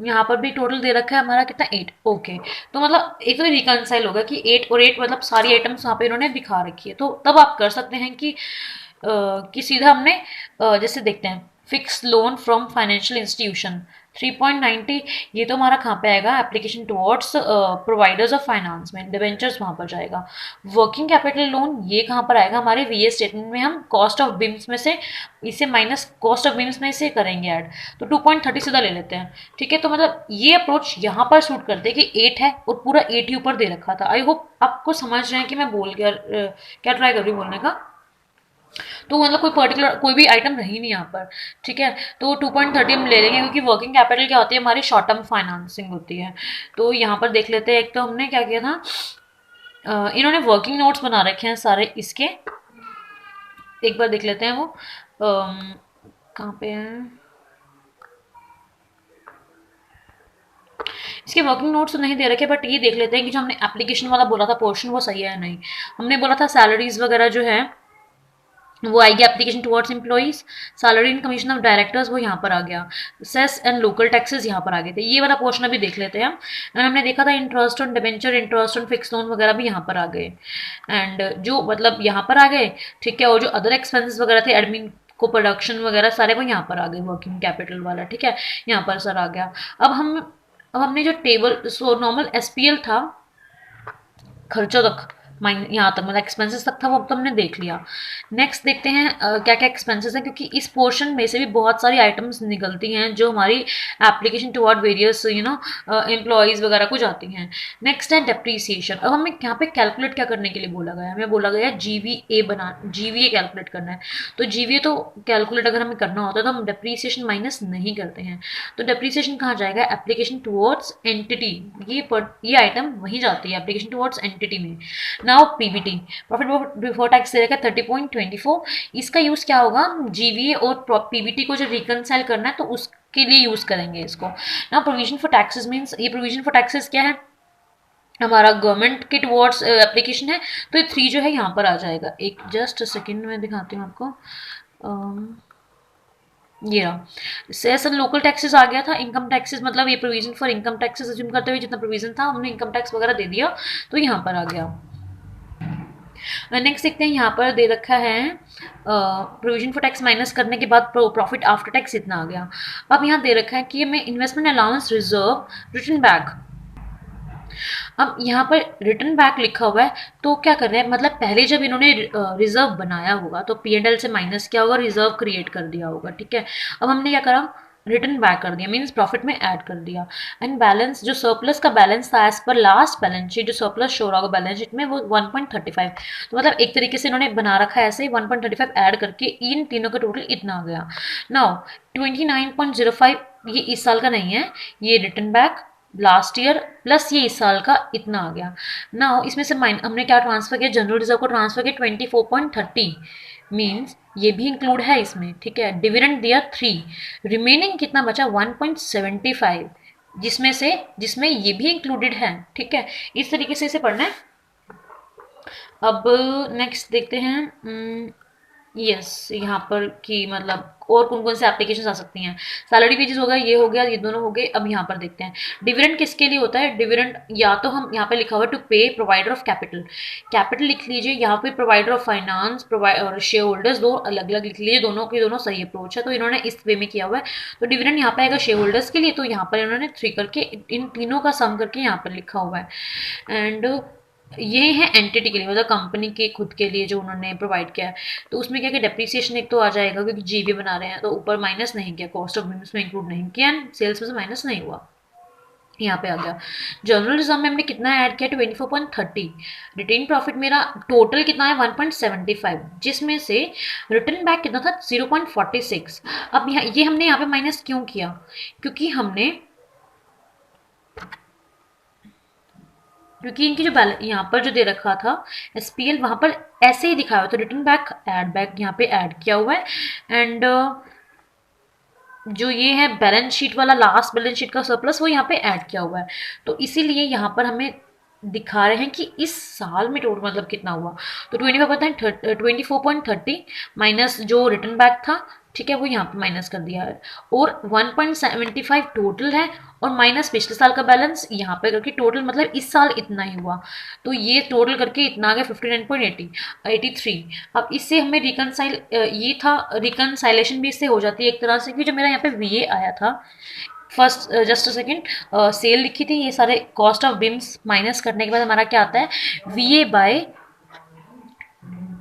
यहाँ पर भी टोटल दे रखा है हमारा कितना, 8। ओके, तो मतलब एक तो रिकनसाइल होगा कि 8 और 8 मतलब सारी आइटम्स वहाँ पे इन्होंने दिखा रखी है, तो तब आप कर सकते हैं कि सीधा हमने जैसे देखते हैं, fix loan from financial institution 3.90, ये तो हमारा कहाँ पे आएगा, application towards providers of finance में, डिबेंचर्स वहाँ पर जाएगा। वर्किंग कैपिटल लोन ये कहाँ पर आएगा, हमारे वीए स्टेटमेंट में हम कॉस्ट ऑफ बिम्स में से इसे माइनस कॉस्ट ऑफ बिम्स में इसे करेंगे ऐड, तो 2.30 सीधा ले लेते हैं, ठीक है। तो मतलब ये अप्रोच यहाँ पर सूट करते हैं कि 8 है और पूरा 8 ही ऊपर दे रखा था। आई होप आपको समझ रहे हैं कि मैं बोल क्या ट्राई कर रही हूँ बोलने का। तो मतलब कोई पर्टिकुलर कोई भी आइटम रही नहीं यहाँ पर, ठीक है। तो 2.30 हम ले लेंगे, क्योंकि वर्किंग कैपिटल क्या होती है, हमारी शॉर्ट टर्म फाइनेंसिंग होती है। तो यहाँ पर देख लेते हैं, एक तो हमने क्या किया था, इन्होंने वर्किंग नोट्स बना रखे हैं सारे इसके, एक बार देख लेते हैं वो कहाँ पे हैं। इसके वर्किंग नोट्स तो नहीं दे रखे, बट ये देख लेते हैं कि जो हमने एप्लीकेशन वाला बोला था पोर्शन, वो सही है या नहीं। हमने बोला था सैलरीज वगैरह जो है वो आएगी application towards employees, salary and commission of directors वो यहाँ पर आ गया, सेस एंड लोकल टैक्सेस यहाँ पर आ गए थे। ये वाला पोर्शन अभी देख लेते हैं हम। एंड हमने देखा था interest on debenture, interest on fix loan वगैरह भी यहाँ पर आ गए। एंड जो मतलब यहाँ पर आ गए, ठीक है, और जो अदर एक्सपेंसेस वगैरह थे, एडमिन को प्रोडक्शन वगैरह सारे वो यहाँ पर आ गए, वर्किंग कैपिटल वाला, ठीक है, यहाँ पर सर आ गया। अब हमने जो टेबल नॉर्मल एसपीएल था खर्चों तक, माइन यहाँ तक मतलब एक्सपेंसेस तक था, वो अब तो हमने देख लिया। नेक्स्ट देखते हैं क्या क्या एक्सपेंसेस हैं, क्योंकि इस पोर्शन में से भी बहुत सारी आइटम्स निकलती हैं जो हमारी एप्लीकेशन टुवर्ड वेरियस एम्प्लॉयज़ वगैरह को जाती हैं। नेक्स्ट है डेप्रीसिएशन। अब हमें यहाँ पे कैलकुलेट क्या करने के लिए बोला गया है, हमें बोला गया है जीवीए कैलकुलेट करना है। तो जीवीए तो कैलकुलेट अगर हमें करना होता है तो हम डेप्रीसिएशन माइनस नहीं करते हैं। तो डेप्रीसिएशन कहाँ जाएगा, एप्लीकेशन टुवर्ड्स एंटिटी, ये आइटम वहीं जाती है एप्लीकेशन टुवर्ड्स एंटिटी में। Now PBT, profit before tax दे रखा है 30.24, इसका यूज क्या होगा, जीवीए और पीबीटी को जो रिकनसाइल करना है तो उसके लिए यूज करेंगे इसको। Now provision for taxes means, ये प्रोविजन फॉर टैक्सेस क्या है, हमारा गवर्नमेंट के टुवर्ड्स एप्लीकेशन है, तो ये 3 जो है यहाँ पर आ जाएगा। एक जस्ट सेकेंड में दिखाती हूँ आपको, ये रहा सेस एंड लोकल टैक्सेस आ गया था। इनकम टैक्सेस मतलब ये provision for income taxes assume करते हुए जितना प्रोविजन था हमने इनकम टैक्स वगैरह दे दिया, तो यहाँ पर आ गया। नेक्स्ट देखते हैं, यहाँ पर दे रखा है प्रोविजन फॉर टैक्स माइनस करने के बाद प्रॉफिट आफ्टर टैक्स इतना आ गया। अब यहाँ दे रखा है कि हमें investment allowance reserve return back. अब यहाँ पर रिटर्न बैक लिखा हुआ है, तो क्या कर रहे हैं, मतलब पहले जब इन्होंने रिजर्व बनाया होगा तो P&L से माइनस किया होगा, रिजर्व क्रिएट कर दिया होगा, ठीक है। अब हमने क्या करा, रिटर्न बैक कर दिया, मीन्स प्रॉफिट में ऐड कर दिया। एंड बैलेंस जो सरप्लस का बैलेंस था as per last balance sheet, जो सरप्लस शो रहा होगा बैलेंस शीट में वो 1.35, तो मतलब एक तरीके से इन्होंने बना रखा है ऐसे ही 1.35 ऐड करके इन तीनों का टोटल इतना आ गया। नाउ 29.05 ये इस साल का नहीं है, ये return back last year plus ये इस साल का इतना आ गया। नाउ इसमें से हमने क्या ट्रांसफर किया, जनरल रिजर्व को ट्रांसफर किया 24.30, मीन्स ये भी इंक्लूड है इसमें, ठीक है। डिविडेंड दिया 3, रिमेनिंग कितना बचा 1.75, जिसमें ये भी इंक्लूडेड है, ठीक है। इस तरीके से इसे पढ़ना है। अब नेक्स्ट देखते हैं, यस यहाँ पर कि मतलब और कौन कौन से एप्लीकेशन आ सकती हैं। सैलरी वेजेस हो गया, ये दोनों हो गए। अब यहाँ पर देखते हैं डिविडेंड किसके लिए होता है। डिविडेंड या तो हम यहाँ पे लिखा हुआ है टू पे प्रोवाइडर ऑफ कैपिटल, कैपिटल लिख लीजिए, यहाँ पे प्रोवाइडर ऑफ फाइनेंस और शेयर होल्डर्स दो अलग अलग लिख लीजिए, दोनों के दोनों सही अप्रोच है, तो इन्होंने इस वे में किया हुआ है। तो डिविडेंड यहाँ पे आएगा शेयर होल्डर्स के लिए, तो यहाँ पर इन्होंने 3 करके इन तीनों का सम करके यहाँ पर लिखा हुआ है। एंड ये है एंटिटी के लिए, मतलब कंपनी के खुद के लिए जो उन्होंने प्रोवाइड किया है। तो उसमें क्या कि डेप्रीसिएशन एक तो आ जाएगा, क्योंकि जीबी बना रहे हैं तो ऊपर माइनस नहीं किया, कॉस्ट ऑफ बिजनेस में इंक्लूड नहीं किया, सेल्स में से माइनस नहीं हुआ। यहाँ पे आ गया। जनरल रिजर्व में हमने कितना ऐड किया 24.30। रिटेन प्रॉफिट मेरा टोटल कितना है 1.75, जिसमें से रिटर्न बैक कितना था 0.46। अब यहाँ ये हमने यहाँ पे माइनस क्यों किया, क्योंकि इनकी जो बैलेंस यहाँ पर जो दे रखा था एसपीएल, वहाँ पर ऐसे ही दिखाया हुआ, तो रिटर्न बैक ऐड बैक यहाँ पे ऐड किया हुआ है। एंड जो ये है बैलेंस शीट वाला, लास्ट बैलेंस शीट का सरप्लस, वो यहाँ पे ऐड किया हुआ है। तो इसीलिए यहाँ पर हमें दिखा रहे हैं कि इस साल में टोटल मतलब कितना हुआ। तो 24.30 माइनस जो रिटर्न बैक था, ठीक है, वो यहाँ पे माइनस कर दिया है, और 1.75 टोटल है, और माइनस पिछले साल का बैलेंस यहाँ पे करके टोटल मतलब इस साल इतना ही हुआ। तो ये टोटल करके इतना आ गया 59.83। अब इससे हमें रिकनसाइल, ये था रिकनसाइलेशन भी इससे हो जाती है एक तरह से, क्योंकि जो मेरा यहाँ पे वीए आया था first, just a second, sale लिखी थी, ये सारे कॉस्ट ऑफ बिम्स माइनस करने के बाद हमारा क्या आता है VA by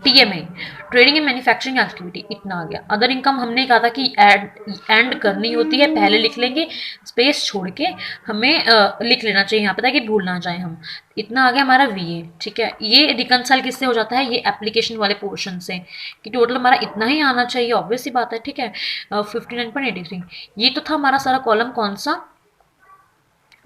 TMA, trading and manufacturing activity, इतना आ गया। अदर इनकम हमने कहा था कि एंड करनी होती है, पहले लिख लेंगे, स्पेस छोड़ के हमें लिख लेना चाहिए यहाँ पे ताकि भूल ना जाए हम। इतना आ गया हमारा वीए, ठीक है। ये रिकनसाइल किससे हो जाता है, ये एप्लीकेशन वाले पोर्शन से, कि टोटल हमारा इतना ही आना चाहिए, ऑब्वियस सी बात है, ठीक है। 59.83, ये तो था हमारा सारा कॉलम, कौन सा,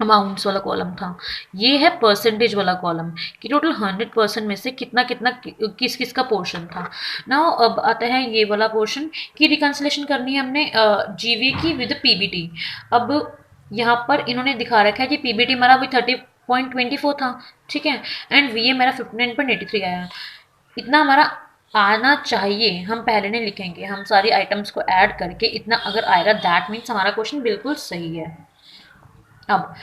अमाउंट्स वाला कॉलम था। ये है परसेंटेज वाला कॉलम, कि टोटल 100% में से कितना कितना किस किस का पोर्शन था। नाउ अब आता है ये वाला पोर्शन कि रिकंसिलेशन करनी है हमने जीवीए की विद पीबीटी। अब यहाँ पर इन्होंने दिखा रखा है कि पीबीटी हमारा वही 30.24 था, ठीक है, एंड वीए मेरा 59.83 आया। इतना हमारा आना चाहिए, हम पहले नहीं लिखेंगे, हम सारी आइटम्स को ऐड करके इतना अगर आएगा, दैट मीन्स हमारा क्वेश्चन बिल्कुल सही है। अब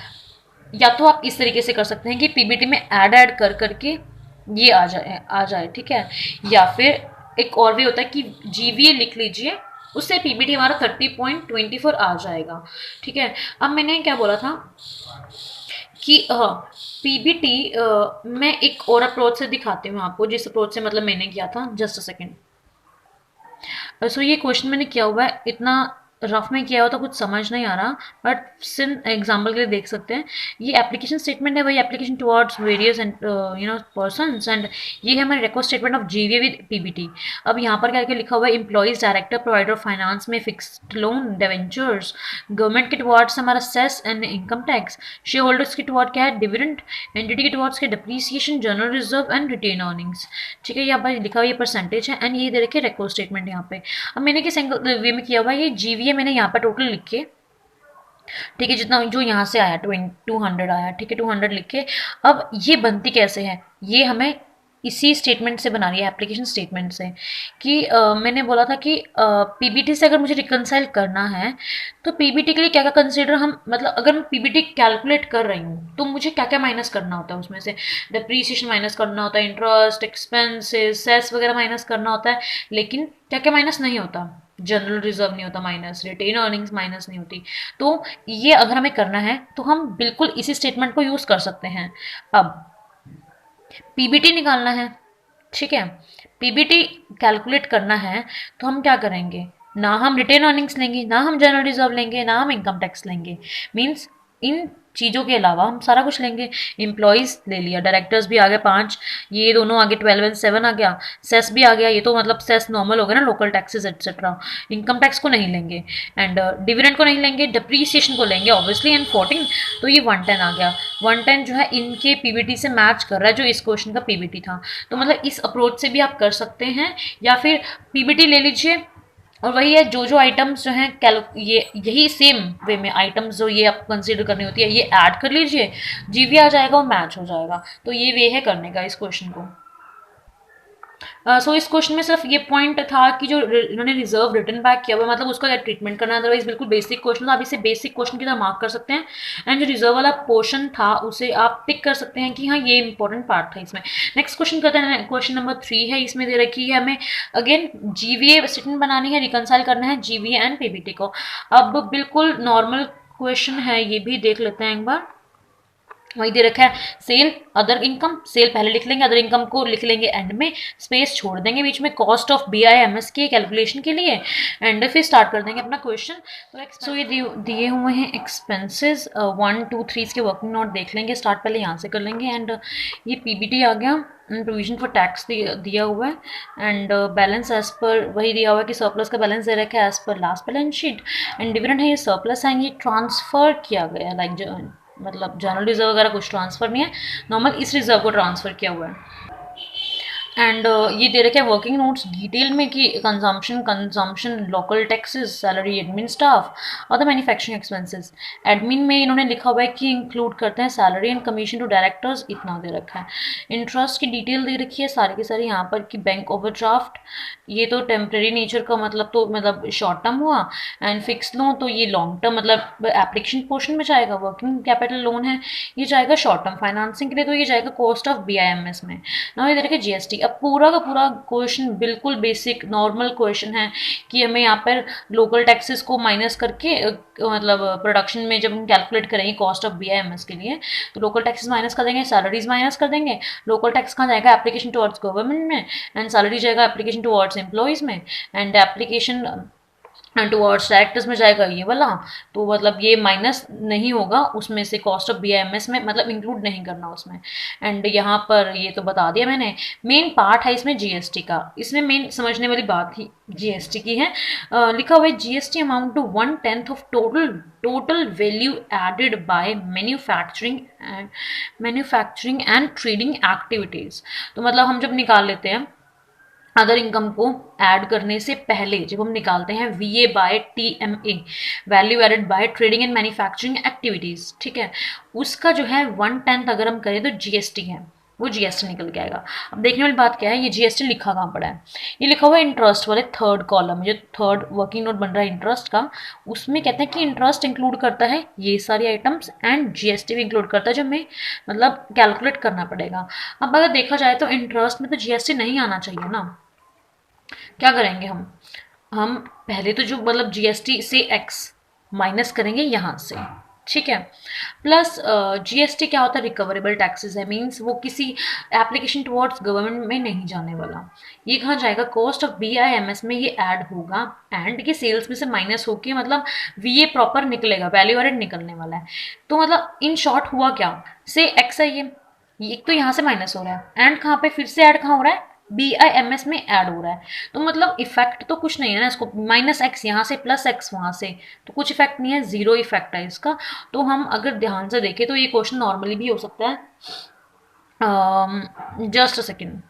या तो आप इस तरीके से कर सकते हैं कि पीबीटी में ऐड कर करके ये आ जाए, ठीक है, या फिर एक और भी होता है कि जीवीए लिख लीजिए, उससे पीबीटी हमारा 30.24 आ जाएगा, ठीक है। अब मैंने क्या बोला था कि पीबीटी मैं एक और अप्रोच से दिखाती हूँ आपको, जिस अप्रोच से मतलब मैंने किया था, जस्ट अ सेकेंड। सो ये क्वेश्चन मैंने किया हुआ है, इतना रफ में किया हुआ तो कुछ समझ नहीं आ रहा, बट सिन एग्जाम्पल के लिए देख सकते हैं। ये एप्लीकेशन स्टेटमेंट है, वही application towards various and persons, and ये है हमारे request statement of GVA with PBT. अब यहाँ पर क्या लिखा हुआ है, employees director provider of finance में फिक्स्ड लोन डिवेंचर्स, गवर्नमेंट के टुवर्ड्स हमारा cess and income tax, shareholders के टुवर्ड क्या है डिविडेंड, एंटिटी के टुवर्ड्स के depreciation, general reserve and retain earnings, ठीक है। यहाँ पर लिखा हुआ ये परसेंटेज है, एंड ये दे रखे रिक्वेस्ट स्टेटमेंट यहाँ पे। अब मैंने किस एंगल वे में किया हुआ है, ये जीवीए मैंने यहाँ पर टोटल लिख के, ठीक है, जितना जो यहाँ से आया 200 आया, ठीक है, 200 लिख के। अब ये बनती कैसे है, ये हमें इसी स्टेटमेंट से बना रही है, एप्लीकेशन स्टेटमेंट से, कि मैंने बोला था कि पीबीटी से अगर मुझे रिकनसाइल करना है तो पीबीटी के लिए क्या क्या कंसीडर हम, मतलब अगर मैं पीबीटी कैलकुलेट कर रही हूँ तो मुझे क्या क्या माइनस करना होता है, उसमें से डिप्रीसिएशन माइनस करना होता है, इंटरेस्ट, एक्सपेंसेस, सेस वगैरह माइनस करना होता है, लेकिन क्या क्या माइनस नहीं होता, जनरल रिजर्व नहीं होता माइनस, रिटेन अर्निंग्स माइनस नहीं होती। तो ये अगर हमें करना है तो हम बिल्कुल इसी स्टेटमेंट को यूज़ कर सकते हैं। अब पीबीटी निकालना है, ठीक है, पीबीटी कैलकुलेट करना है, तो हम क्या करेंगे, ना हम रिटेन अर्निंग्स लेंगे, ना हम जनरल रिजर्व लेंगे, ना हम इनकम टैक्स लेंगे, मीन्स इन चीज़ों के अलावा हम सारा कुछ लेंगे। एम्प्लॉयज़ ले लिया, डायरेक्टर्स भी आ गए 5, ये दोनों आगे 12 एंड 7 आ गया, सेस भी आ गया, ये तो मतलब सेस नॉर्मल हो गया ना, local taxes etcetera. Income tax को नहीं लेंगे, एंड डिविडेंड को नहीं लेंगे, डिप्रीसिएशन को लेंगे ऑब्वियसली, एंड 14, तो ये 110 आ गया। 110 जो है इनके पीबीटी से मैच कर रहा है, जो इस क्वेश्चन का पीबीटी था। तो मतलब इस अप्रोच से भी आप कर सकते हैं, या फिर पीबीटी ले लीजिए, और वही है जो आइटम्स जो हैं ये यही सेम वे में आइटम्स जो ये आप कंसीडर करनी होती है, ये ऐड कर लीजिए, जीवी आ जाएगा और मैच हो जाएगा। तो ये वे है करने का इस क्वेश्चन को। सो इस क्वेश्चन में सिर्फ ये पॉइंट था कि जो इन्होंने रिजर्व रिटर्न बैक किया हुआ, मतलब उसका क्या ट्रीटमेंट करना है, अदरवाइज बिल्कुल बेसिक क्वेश्चन था, आप इसे बेसिक क्वेश्चन की तरह मार्क कर सकते हैं। एंड जो रिजर्व वाला पोर्शन था उसे आप टिक कर सकते हैं कि हाँ ये इंपॉर्टेंट पार्ट था इसमें। नेक्स्ट क्वेश्चन करते हैं, क्वेश्चन नंबर 3 है, इसमें दे रखी है हमें अगेन जीवीए स्टेटमेंट बनानी है, रिकनसाइल करना है जीवीए एंड पीबीटी को। अब बिल्कुल नॉर्मल क्वेश्चन है, ये भी देख लेते हैं एक बार। वही दे रखा है सेल अदर इनकम, सेल पहले लिख लेंगे, अदर इनकम को लिख लेंगे एंड में, स्पेस छोड़ देंगे बीच में कॉस्ट ऑफ BIMS की कैलकुलेशन के लिए, एंड फिर स्टार्ट कर देंगे अपना क्वेश्चन। तो ये दिए हुए हैं एक्सपेंसेस 1 2 3 इसके वर्किंग नोट देख लेंगे, स्टार्ट पहले यहाँ से कर लेंगे। एंड ये PBT आ गया, प्रोविजन फॉर टैक्स दिया हुआ है, एंड बैलेंस एज पर वही दिया हुआ है कि सरप्लस का बैलेंस दे रखा है as per last balance sheet, and dividend है ये सरप्लस है, ये ट्रांसफ़र किया गया लाइक मतलब जनरल रिजर्व वगैरह कुछ ट्रांसफ़र नहीं है, नॉर्मल इस रिजर्व को ट्रांसफ़र किया हुआ है। एंड ये दे रखे हैं वर्किंग नोट्स डिटेल में कि consumption local taxes salary admin staff और द मैन्युफैक्चरिंग एक्सपेंसेस। एडमिन में इन्होंने लिखा हुआ है कि इंक्लूड करते हैं salary and commission to directors, इतना दे रखा है। इंटरेस्ट की डिटेल दे रखी है सारी की सारी यहाँ पर कि बैंक ओवरड्राफ्ट ये तो टेम्प्रेरी नेचर का मतलब शॉर्ट टर्म हुआ, एंड फिक्स लोन तो ये लॉन्ग टर्म मतलब एप्लीकेशन पोर्शन में जाएगा, वर्किंग कैपिटल लोन है ये जाएगा शॉर्ट टर्म फाइनेंसिंग के लिए, तो ये जाएगा कॉस्ट ऑफ BIMS में ना। ये देखिए GST, अब पूरा का पूरा क्वेश्चन बिल्कुल बेसिक नॉर्मल क्वेश्चन है कि हमें यहाँ पर लोकल टैक्सेस को माइनस करके मतलब प्रोडक्शन में जब हम कैलकुलेट करेंगे कॉस्ट ऑफ BIMS के लिए तो लोकल टैक्सेस माइनस कर देंगे, सैलरीज माइनस कर देंगे, लोकल टैक्स कहाँ जाएगा एप्लीकेशन टुवर्ड्स गवर्नमेंट में, एंड सैलरी जाएगा एप्लीकेशन टुवर्ड्स एम्प्लॉयज़ में, एंड एप्लीकेशन टुवर्ड्स डायरेक्टर्स में जाएगा ये वाला। तो मतलब ये माइनस नहीं होगा उसमें से कॉस्ट ऑफ BIMS में, मतलब इंक्लूड नहीं करना उसमें। एंड यहाँ पर ये तो बता दिया मैंने। मेन पार्ट है इसमें GST का, इसमें मेन समझने वाली बात ही GST की है। लिखा हुआ है GST amount to 1/10 of total value added by manufacturing and trading activities. तो मतलब हम जब निकाल लेते हैं अदर इनकम को ऐड करने से पहले जब हम निकालते हैं VA बाय TMA, value added by trading and manufacturing activities, ठीक है, उसका जो है 1/10 अगर हम करें तो GST है, वो GST निकल के आएगा। अब देखने वाली बात क्या है, ये GST लिखा कहाँ पड़ा है, ये लिखा हुआ है इंटरेस्ट वाले थर्ड कॉलम, जो थर्ड वर्किंग नोट बन रहा है इंटरेस्ट का, उसमें कहते हैं कि इंटरेस्ट इंक्लूड करता है ये सारी आइटम्स एंड GST भी इंक्लूड करता है, जो हमें मतलब कैलकुलेट करना पड़ेगा। अब अगर देखा जाए तो इंटरेस्ट में तो GST नहीं आना चाहिए ना, क्या करेंगे हम पहले तो जो मतलब GST से X माइनस करेंगे यहाँ से, ठीक है, प्लस GST क्या होता है, रिकवरेबल टैक्सेस है, मींस वो किसी एप्लीकेशन टुवर्ड्स गवर्नमेंट में नहीं जाने वाला, ये कहाँ जाएगा कॉस्ट ऑफ BIMS में, ये ऐड होगा एंड ये सेल्स में से माइनस होके मतलब VA प्रॉपर निकलेगा, वैल्यू एडेड निकलने वाला है। तो मतलब इन शॉर्ट हुआ क्या, से X है ये एक तो यहाँ से माइनस हो रहा है एंड कहाँ पे फिर से ऐड कहाँ हो रहा है, BIMS में ऐड हो रहा है, तो मतलब इफेक्ट तो कुछ नहीं है ना इसको, -X यहाँ से +X वहाँ से, तो कुछ इफेक्ट नहीं है, जीरो इफेक्ट है इसका। तो हम अगर ध्यान से देखें तो ये क्वेश्चन नॉर्मली भी हो सकता है। जस्ट अ सेकेंड,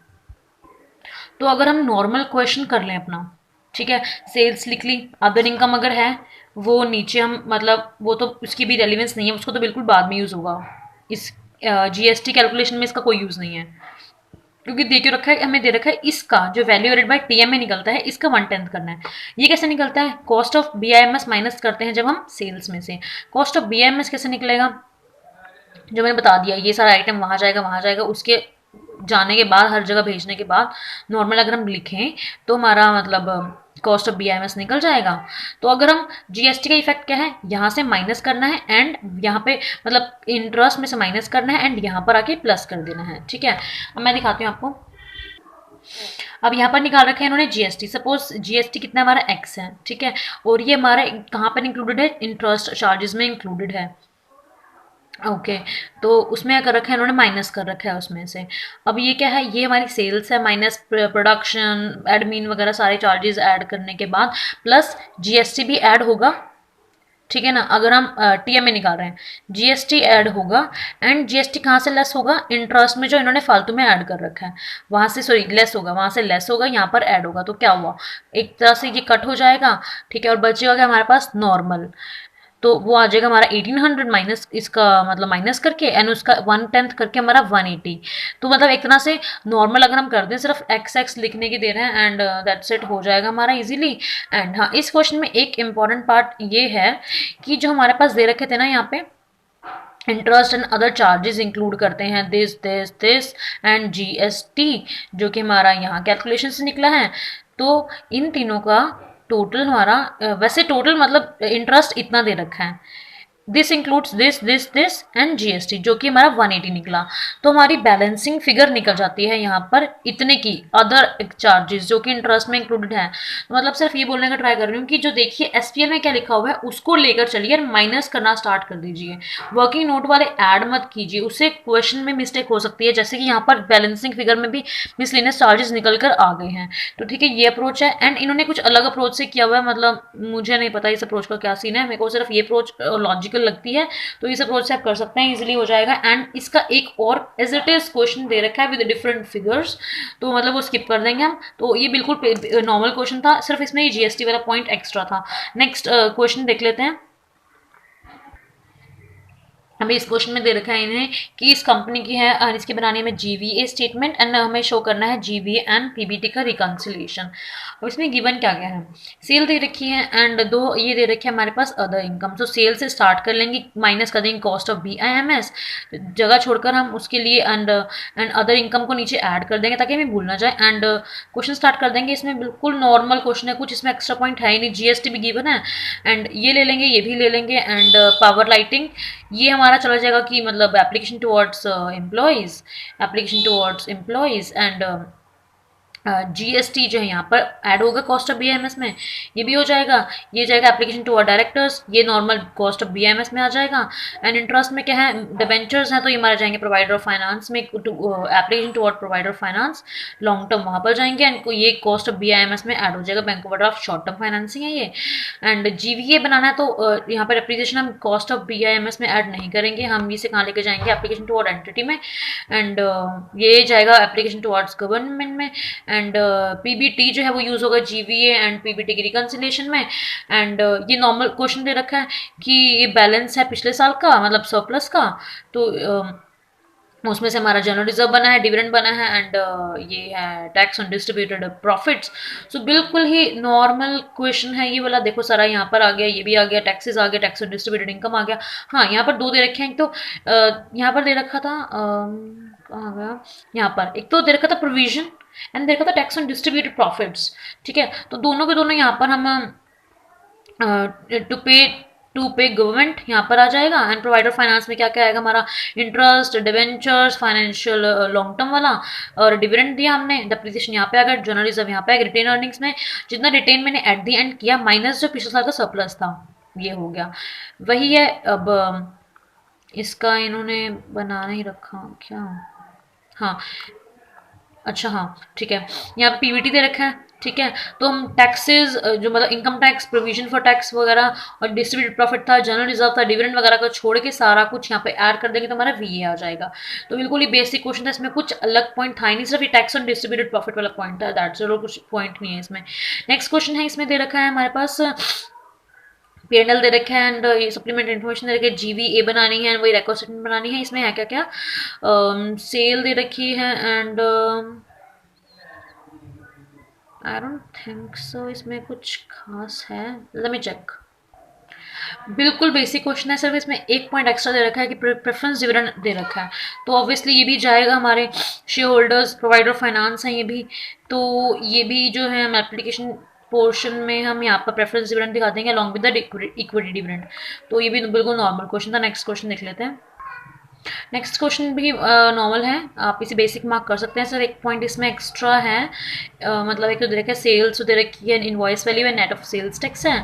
तो अगर हम नॉर्मल क्वेश्चन कर लें अपना, ठीक है, सेल्स लिख ली, अदर इनकम अगर है वो नीचे हम मतलब वो तो उसकी भी रेलिवेंस नहीं है, उसको तो बिल्कुल बाद में यूज़ होगा, इस GST कैलकुलेशन में इसका कोई यूज़ नहीं है, क्योंकि दे के रखा है हमें, दे रखा है इसका जो वैल्यू एडेड बाय TMA निकलता है इसका 1/10 करना है। ये कैसे निकलता है, कॉस्ट ऑफ BIMS माइनस करते हैं जब हम सेल्स में से, कॉस्ट ऑफ BIMS कैसे निकलेगा, जो मैंने बता दिया ये सारा आइटम वहाँ जाएगा, उसके जाने के बाद हर जगह भेजने के बाद नॉर्मल अगर हम लिखें तो हमारा मतलब कॉस्ट ऑफ BIMS निकल जाएगा। तो अगर हम GST का इफेक्ट क्या है, यहाँ से माइनस करना है एंड यहाँ पे मतलब इंटरेस्ट में से माइनस करना है एंड यहाँ पर आके प्लस कर देना है, ठीक है। अब मैं दिखाती हूँ आपको, अब यहाँ पर निकाल रखे हैं इन्होंने GST, सपोज GST कितना हमारा X है, ठीक है, और ये हमारा कहाँ पर इंक्लूडेड है, इंटरेस्ट चार्जेस में इंक्लूडेड है, ओके तो उसमें कर रखा है इन्होंने, माइनस कर रखा है उसमें से। अब ये क्या है, ये हमारी सेल्स है माइनस प्रोडक्शन एडमिन वगैरह सारे चार्जेस ऐड करने के बाद प्लस GST भी ऐड होगा, ठीक है ना। अगर हम TMA निकाल रहे हैं GST ऐड होगा एंड GST कहाँ से लेस होगा, इंटरेस्ट में जो इन्होंने फालतू में ऐड कर रखा है वहाँ से, सॉरी लेस होगा, वहाँ से लेस होगा, यहाँ पर ऐड होगा, तो क्या हुआ एक तरह से ये कट हो जाएगा, ठीक है, और बचेगा क्या हमारे पास नॉर्मल, तो वो आ जाएगा हमारा 1800 माइनस इसका मतलब माइनस करके एंड उसका 1/10 करके हमारा 180। तो मतलब एक तरह से नॉर्मल अगर हम कर दें सिर्फ XX लिखने के दे रहे हैं एंड दैट सेट हो जाएगा हमारा इजीली। एंड हाँ इस क्वेश्चन में एक इम्पॉर्टेंट पार्ट ये है कि जो हमारे पास दे रखे थे ना यहाँ पे interest and other charges include करते हैं दिस एंड GST जो कि हमारा यहाँ कैलकुलेशन से निकला है, तो इन तीनों का टोटल हमारा वैसे टोटल मतलब इंटरेस्ट इतना दे रखा है this includes this and GST, जो कि हमारा 180 निकला। तो हमारी बैलेंसिंग फिगर निकल जाती है यहाँ पर इतने की अदर चार्जेस जो कि इंटरेस्ट में इंक्लूडेड है। तो मतलब सिर्फ ये बोलने का ट्राई कर रही हूँ कि जो देखिए एसपीएल में क्या लिखा हुआ है उसको लेकर चलिए और माइनस करना स्टार्ट कर दीजिए। वर्किंग नोट वाले ऐड मत कीजिए, उससे क्वेश्चन में मिस्टेक हो सकती है, जैसे कि यहाँ पर बैलेंसिंग फिगर में भी मिसलेनियस चार्जेस निकल कर आ गए हैं। तो ठीक है, ये अप्रोच है। एंड इन्होंने कुछ अलग अप्रोच से किया हुआ है, मतलब मुझे नहीं पता इस अप्रोच का क्या सीन है, मेरे को सिर्फ ये अप्रोच लॉजिकल लगती है। तो इस अप्रोच से आप कर सकते हैं, इजीली हो जाएगा। एंड इसका एक और एज इट इज क्वेश्चन दे रखा है विद डिफरेंट फिगर्स, तो मतलब वो स्किप कर देंगे हम। तो ये बिल्कुल नॉर्मल क्वेश्चन था, सिर्फ इसमें ये जीएसटी वाला पॉइंट एक्स्ट्रा था। नेक्स्ट क्वेश्चन देख लेते हैं। हमें इस क्वेश्चन में दे रखा है इन्हें कि इस कंपनी की है और इसके बनाने में जीवीए स्टेटमेंट एंड हमें शो करना है जीवीए एंड पीबीटी का रिकंसिलिएशन। अब इसमें गिवन क्या क्या है, सेल दे रखी है एंड दो ये दे रखी है हमारे पास अदर इनकम। तो सेल से स्टार्ट कर लेंगे, माइनस कर देंगे कॉस्ट ऑफ बीआईएमएस, जगह छोड़कर हम उसके लिए एंड अदर इनकम को नीचे ऐड कर देंगे ताकि हमें भूल ना जाए। एंड क्वेश्चन स्टार्ट कर देंगे। इसमें बिल्कुल नॉर्मल क्वेश्चन है, कुछ इसमें एक्स्ट्रा पॉइंट है ही नहीं, जीएसटी भी गिवन है एंड ये ले लेंगे, ये भी ले लेंगे। एंड पावर लाइटिंग ये हमारा चला जाएगा कि मतलब application towards employees and GST जो है यहाँ पर ऐड होगा कॉस्ट ऑफ बीआईएमएस में, ये भी हो जाएगा। ये जाएगा एप्लीकेशन टू डायरेक्टर्स, ये नॉर्मल कॉस्ट ऑफ बीआईएमएस में आ जाएगा। एंड इंटरेस्ट में क्या है, डिबेंचर्स हैं तो ये मारे जाएंगे प्रोवाइडर ऑफ फाइनेंस में, application to provider of finance long term वहाँ पर जाएंगे एंड ये कॉस्ट ऑफ बीआईएमएस में ऐड हो जाएगा। Bank overdraft short term financing है ये। एंड जीवीए बनाना है तो यहाँ पर एप्लीकेशन हम कॉस्ट ऑफ बीआईएमएस में ऐड नहीं करेंगे, हम इसे कहाँ लेके जाएंगे एप्लीकेशन टू एंटिटी में। एंड ये जाएगा एप्लीकेशन टुवर्ड्स गवर्नमेंट में। एंड पीबीटी जो है वो यूज़ होगा जीवीए एंड पीबीटी की रिकंसिलिएशन में। एंड ये नॉर्मल क्वेश्चन दे रखा है कि ये बैलेंस है पिछले साल का, मतलब सरप्लस का, तो उसमें से हमारा जनरल रिजर्व बना है, डिविडेंड बना है एंड ये है टैक्स ऑन डिस्ट्रीब्यूटेड प्रॉफिट्स। सो बिल्कुल ही नॉर्मल क्वेश्चन है ये वाला। देखो सारा यहाँ पर आ गया, ये भी आ गया, टैक्सेस आ गया, टैक्स ऑन डिस्ट्रीब्यूटेड इनकम आ गया। हाँ, यहाँ पर दो दे रखे हैं, तो यहाँ पर दे रखा था कहाँ गया, यहाँ पर एक तो दे रखा था प्रोविजन एंड दे रखा था टैक्स ऑन डिस्ट्रीब्यूटेड प्रॉफिट्स। ठीक है, तो दोनों के दोनों यहाँ पर हम टू पे गवर्नमेंट यहाँ पर आ जाएगा। एंड प्रोवाइडर फाइनेंस में क्या क्या आएगा हमारा, interest, debentures, financial long term वाला, और डिविडेंड दिया हमने, डिप्रिसिएशन यहाँ पे आ गया, जनरल रिजर्व यहाँ पे आ गया, रिटेन अर्निंग्स में जितना रिटेन मैंने एट दी एंड किया माइनस जो पिछले साल का सरप्लस था ये हो गया, वही है। अब इसका इन्होंने बना नहीं रखा क्या, हाँ अच्छा हाँ ठीक है, यहाँ पे पीवीटी दे रखा है। ठीक है, तो हम टैक्सेस जो मतलब income tax, provision for tax वगैरह और डिस्ट्रीब्यूटेड प्रॉफिट था, जनरल रिजर्व था, डिविडेंड वगैरह को छोड़ के सारा कुछ यहाँ पे ऐड कर देंगे तो हमारा वीए आ जाएगा। तो बिल्कुल ही बेसिक क्वेश्चन था, इसमें कुछ अलग पॉइंट था ही नहीं, सिर्फ ये टैक्स ऑन डिस्ट्रीब्यूटेड प्रॉफिट वाला पॉइंट था, दैट्स ऑल, कुछ पॉइंट नहीं है इसमें। नेक्स्ट क्वेश्चन है, इसमें दे रखा है हमारे पास पीएनएल दे रखा है एंड ये सप्लीमेंट इन्फॉर्मेशन दे रखी है, जीवीए बनानी है, वही रेकॉर्ड स्टेटमेंट बनानी है। इसमें है क्या क्या, सेल दे रखी है and I don't think so इसमें कुछ खास है, लेट मी चेक। बिल्कुल बेसिक क्वेश्चन है, सिर्फ इसमें एक पॉइंट एक्स्ट्रा दे रखा है कि प्रेफरेंस डिविडेंड दे रखा है, तो ऑब्वियसली ये भी जाएगा हमारे शेयर होल्डर्स, प्रोवाइडर फाइनेंस हैं ये भी, तो ये भी जो है हम एप्लीकेशन पोर्शन में हम यहाँ पर प्रेफरेंस डिविडेंड दिखा देंगे along with the equity dividend. तो ये भी बिल्कुल नॉर्मल क्वेश्चन था। नेक्स्ट क्वेश्चन देख लेते हैं। नेक्स्ट क्वेश्चन भी नॉर्मल है, आप इसे बेसिक मार्क कर सकते हैं। सर एक पॉइंट इसमें एक्स्ट्रा है, मतलब एक तो दे रखा है सेल्स, तो दे रखी है invoice value and net of sales tax है।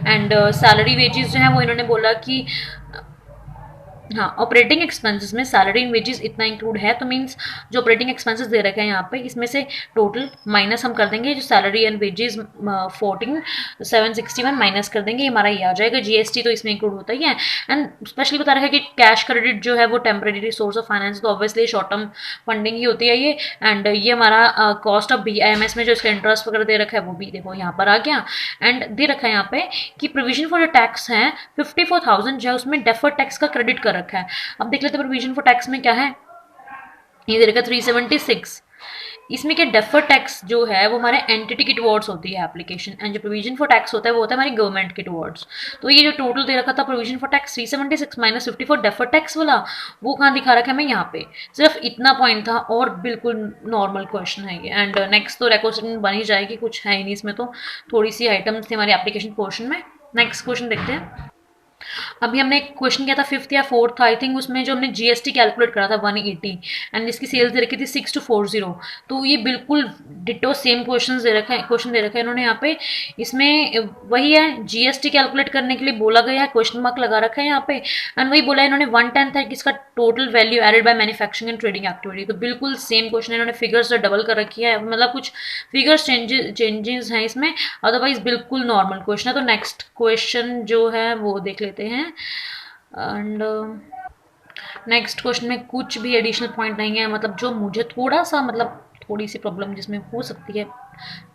एंड सैलरी वेजेस जो है वो इन्होंने बोला कि हाँ, ऑपरेटिंग एक्सपेंसेस में सैलरी एंड वेजेस इतना इंक्लूड है, तो मींस जो ऑपरेटिंग एक्सपेंसेस दे रखे हैं यहाँ पे इसमें से टोटल माइनस हम कर देंगे, जो सैलरी एंड वेजेस 14,761 माइनस कर देंगे, हमारा ये आ जाएगा। जीएसटी तो इसमें इंक्लूड होता ही है। एंड स्पेशली बता रखा है कि कैश क्रेडिट जो है वो टेम्परेरी सोर्स ऑफ फाइनेंस, तो ऑब्वियसली शॉर्ट टर्म फंडिंग ही होती है ये। एंड ये हमारा कॉस्ट ऑफ बीआईएमएस में जो इसका इंटरेस्ट वगैरह दे रखा है वो भी देखो यहाँ पर आ गया। एंड दे रखा है यहाँ पे कि प्रोविजन फॉर टैक्स है 54,000 जो है उसमें डेफर्ड टैक्स का क्रेडिट कर रखा है। अब देख लेते हैं प्रोविजन फॉर टैक्स में क्या है, ये दे रखा 376। इसमें क्या डेफर्ड टैक्स जो है वो हमारे एंटिटी के टुवर्ड्स होती है एप्लीकेशन, एंड जो प्रोविजन फॉर टैक्स होता है वो होता है हमारी गवर्नमेंट के टुवर्ड्स। तो ये जो टोटल दे रखा था provision for tax 376 minus 54 deferred tax वाला, वो कहाँ दिखा रखा है हमें यहाँ पे, सिर्फ इतना पॉइंट था और बिल्कुल नॉर्मल क्वेश्चन है ये। एंड नेक्स्ट तो रेकॉर्ड स्टेटमेंट बन ही जाएगी, कुछ है ही नहीं इसमें, तो थोड़ी सी आइटम्स थी हमारी एप्लीकेशन पोर्शन में। नेक्स्ट क्वेश्चन देखते हैं। अभी हमने एक क्वेश्चन किया था फिफ्थ या फोर्थ था आई थिंक, उसमें जो हमने जीएसटी कैलकुलेट करा था 180 एंड जिसकी सेल्स दे रखी थी 6240। तो ये बिल्कुल डिटो सेम क्वेश्चन दे रखा है इन्होंने यहाँ पे। इसमें वही है, जीएसटी कैलकुलेट करने के लिए बोला गया है, क्वेश्चन मार्क लगा रखा है यहाँ पे, एंड वही बोला है इन्होंने 1/10 है कि इसका total value added by manufacturing and trading activity. तो बिल्कुल सेम क्वेश्चन इन्होंने फिगर्स से डबल कर रखी है, मतलब कुछ फिगर्स चेंजेस हैं इसमें, अदरवाइज बिल्कुल नॉर्मल क्वेश्चन है। तो नेक्स्ट क्वेश्चन जो है वो देख लेते हैं। एंड नेक्स्ट क्वेश्चन में कुछ भी एडिशनल पॉइंट नहीं है, मतलब जो मुझे थोड़ा सा मतलब थोड़ी सी प्रॉब्लम जिसमें हो सकती है,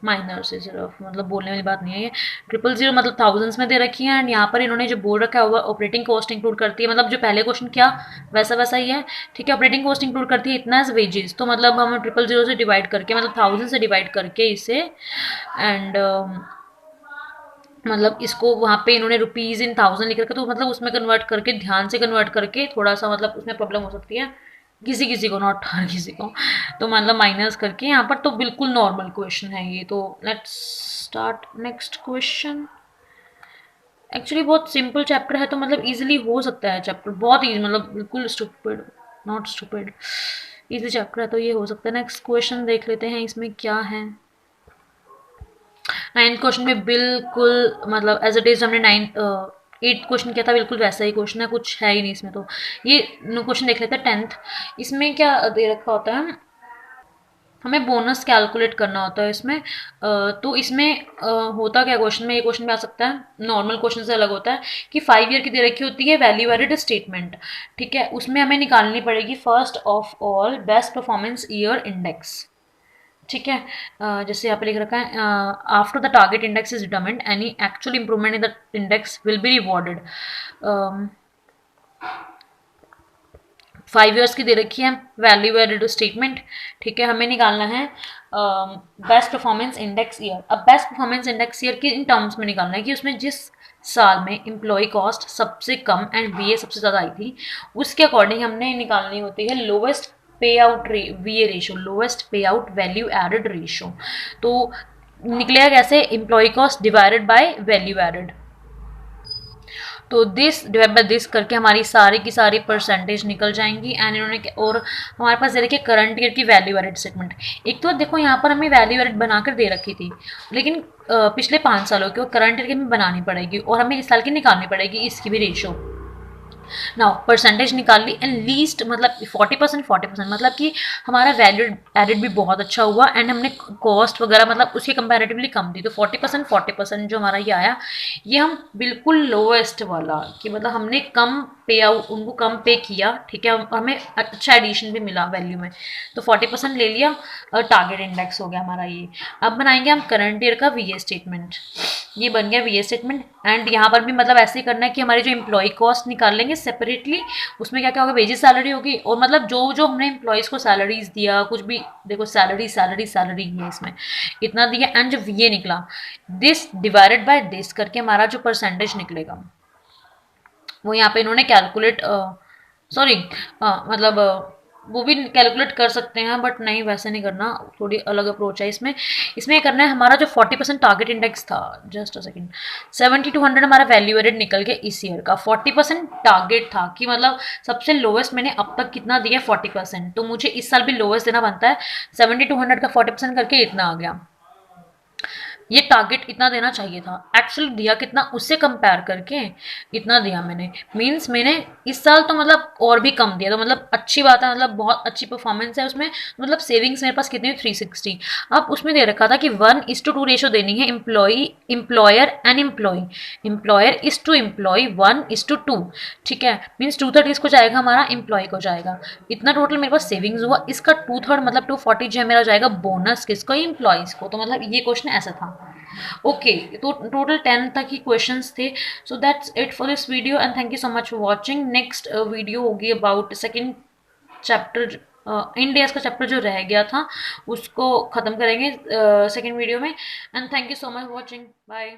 माइनर से सिर्फ, मतलब बोलने वाली बात नहीं है ये। 000 मतलब थाउजेंड्स में दे रखी है, एंड यहाँ पर इन्होंने जो बोल रखा है वो ऑपरेटिंग कॉस्ट इंक्लूड करती है, मतलब जो पहले क्वेश्चन किया वैसा वैसा ही है, ठीक है। ऑपरेटिंग कॉस्ट इंक्लूड करती है इतना एज वेजेस, तो मतलब हम 000 से डिवाइड करके, मतलब 1000 से डिवाइड करके इसे, एंड मतलब इसको वहाँ पे इन्होंने रुपीज़ इन थाउजेंड लिख रखा, तो मतलब उसमें कन्वर्ट करके, ध्यान से कन्वर्ट करके, थोड़ा सा मतलब उसमें प्रॉब्लम हो सकती है किसी किसी को, नॉट हर किसी को, तो मतलब माइनस करके यहाँ पर। तो बिल्कुल नॉर्मल क्वेश्चन है ये। तो let's start next question. Actually बहुत सिंपल चैप्टर है, तो मतलब इजीली हो सकता है चैप्टर, बहुत ईजी, मतलब बिल्कुल stupid, not stupid, easy chapter है, तो ये हो सकता है। नेक्स्ट क्वेश्चन देख लेते हैं इसमें क्या है। 9th क्वेश्चन में बिल्कुल मतलब एज इट इज हमने 8th क्वेश्चन किया था, बिल्कुल वैसा ही क्वेश्चन है, कुछ है ही नहीं इसमें। तो ये क्वेश्चन देख लेते हैं 10th। इसमें क्या दे रखा होता है, हमें बोनस कैलकुलेट करना होता है इसमें। तो इसमें होता क्या क्वेश्चन में, ये क्वेश्चन में आ सकता है, नॉर्मल क्वेश्चन से अलग होता है कि 5 ईयर की दे रखी होती है वैल्यू एडेड स्टेटमेंट, ठीक है। उसमें हमें निकालनी पड़ेगी first of all best performance year index, ठीक है। जैसे यहाँ पे लिख रखा है, after the target index is determined any actual improvement in the index will be rewarded. 5 years की दे रखी है वैल्यू एडेड स्टेटमेंट, ठीक है। हमें निकालना है बेस्ट परफॉर्मेंस इंडेक्स ईयर। अब बेस्ट परफॉर्मेंस इंडेक्स ईयर की इन टर्म्स में निकालना है कि उसमें जिस साल में एम्प्लॉय कॉस्ट सबसे कम एंड वीए सबसे ज़्यादा आई थी, उसके अकॉर्डिंग हमने निकालनी होती है lowest payout VA ratio, lowest payout value added ratio. तो निकलेगा कैसे, employ cost divided by value added. तो दिस डिवाइड बाय दिस करके हमारी सारी की सारी परसेंटेज निकल जाएंगी। एंड इन्होंने और हमारे पास दे रखी है करंट ईयर की वैल्यू एडेड स्टेटमेंट। एक तो देखो यहाँ पर हमें वैल्यू एडेड बनाकर दे रखी थी, लेकिन पिछले 5 सालों की और करंट ईयर की हमें बनानी पड़ेगी, और हमें इस साल की निकालनी पड़ेगी इसकी भी रेशो। नाउ परसेंटेज निकाल ली, एंड लीस्ट मतलब 40% मतलब कि हमारा वैल्यू एडेड भी बहुत अच्छा हुआ, एंड हमने कॉस्ट वगैरह मतलब उसके कंपैरेटिवली कम दी। तो 40% जो हमारा ये आया, ये हम बिल्कुल लोएस्ट वाला, कि मतलब हमने कम पे आउट, उनको कम पे किया, ठीक है, हमें अच्छा एडिशन भी मिला वैल्यू में। तो 40% ले लिया, टारगेट इंडेक्स हो गया हमारा ये। अब बनाएंगे हम करंट ईयर का वीए स्टेटमेंट। ये बन गया वीए स्टेटमेंट, एंड यहाँ पर भी मतलब ऐसे ही करना है कि हमारी जो एम्प्लॉय कॉस्ट निकाल लेंगे सेपरेटली, उसमें क्या क्या होगा, वेजेस सैलरी होगी, और मतलब जो जो हमने एम्प्लॉयज़ को सैलरीज दिया, कुछ भी देखो सैलरी सैलरी सैलरी है इसमें, इतना दिया, एंड जो वीए निकला, दिस डिवाइडेड बाय दिस करके हमारा जो परसेंटेज निकलेगा वो यहाँ पे इन्होंने कैलकुलेट, सॉरी मतलब वो भी कैलकुलेट कर सकते हैं, बट नहीं वैसे नहीं करना, थोड़ी अलग अप्रोच है इसमें। इसमें करना है हमारा जो 40% टारगेट इंडेक्स था, जस्ट अ सेकंड, 70 to 100 हमारा वैल्यू एडेड निकल के इस ईयर का 40% टारगेट था, कि मतलब सबसे लोवेस्ट मैंने अब तक कितना दिया 40%, तो मुझे इस साल भी लोवेस्ट देना बनता है। 70 to 100 का 40% करके इतना आ गया, ये टारगेट इतना देना चाहिए था, एक्चुअली दिया कितना उससे कंपेयर करके इतना दिया मैंने, मींस मैंने इस साल तो मतलब और भी कम दिया, तो मतलब अच्छी बात है, मतलब बहुत अच्छी परफॉर्मेंस है उसमें। मतलब सेविंग्स मेरे पास कितनी 360। अब उसमें दे रखा था कि 1:2 रेशो देनी है employer and employer is to employ 1:2, ठीक है। मीन्स 2/3 किसको जाएगा, हमारा एम्प्लॉय को जाएगा। इतना टोटल मेरे पास सेविंग्स हुआ, इसका 2/3 मतलब 240 जो है मेरा जाएगा बोनस किसको, एम्प्लॉयज़ को। तो मतलब ये क्वेश्चन ऐसा था। ओके, तो टोटल 10 तक ही क्वेश्चंस थे। So that's it for this video, and thank you so much for watching. Next video होगी अबाउट सेकेंड चैप्टर, इंडियाज का चैप्टर जो रह गया था उसको ख़त्म करेंगे सेकेंड वीडियो में। And thank you so much for watching, bye.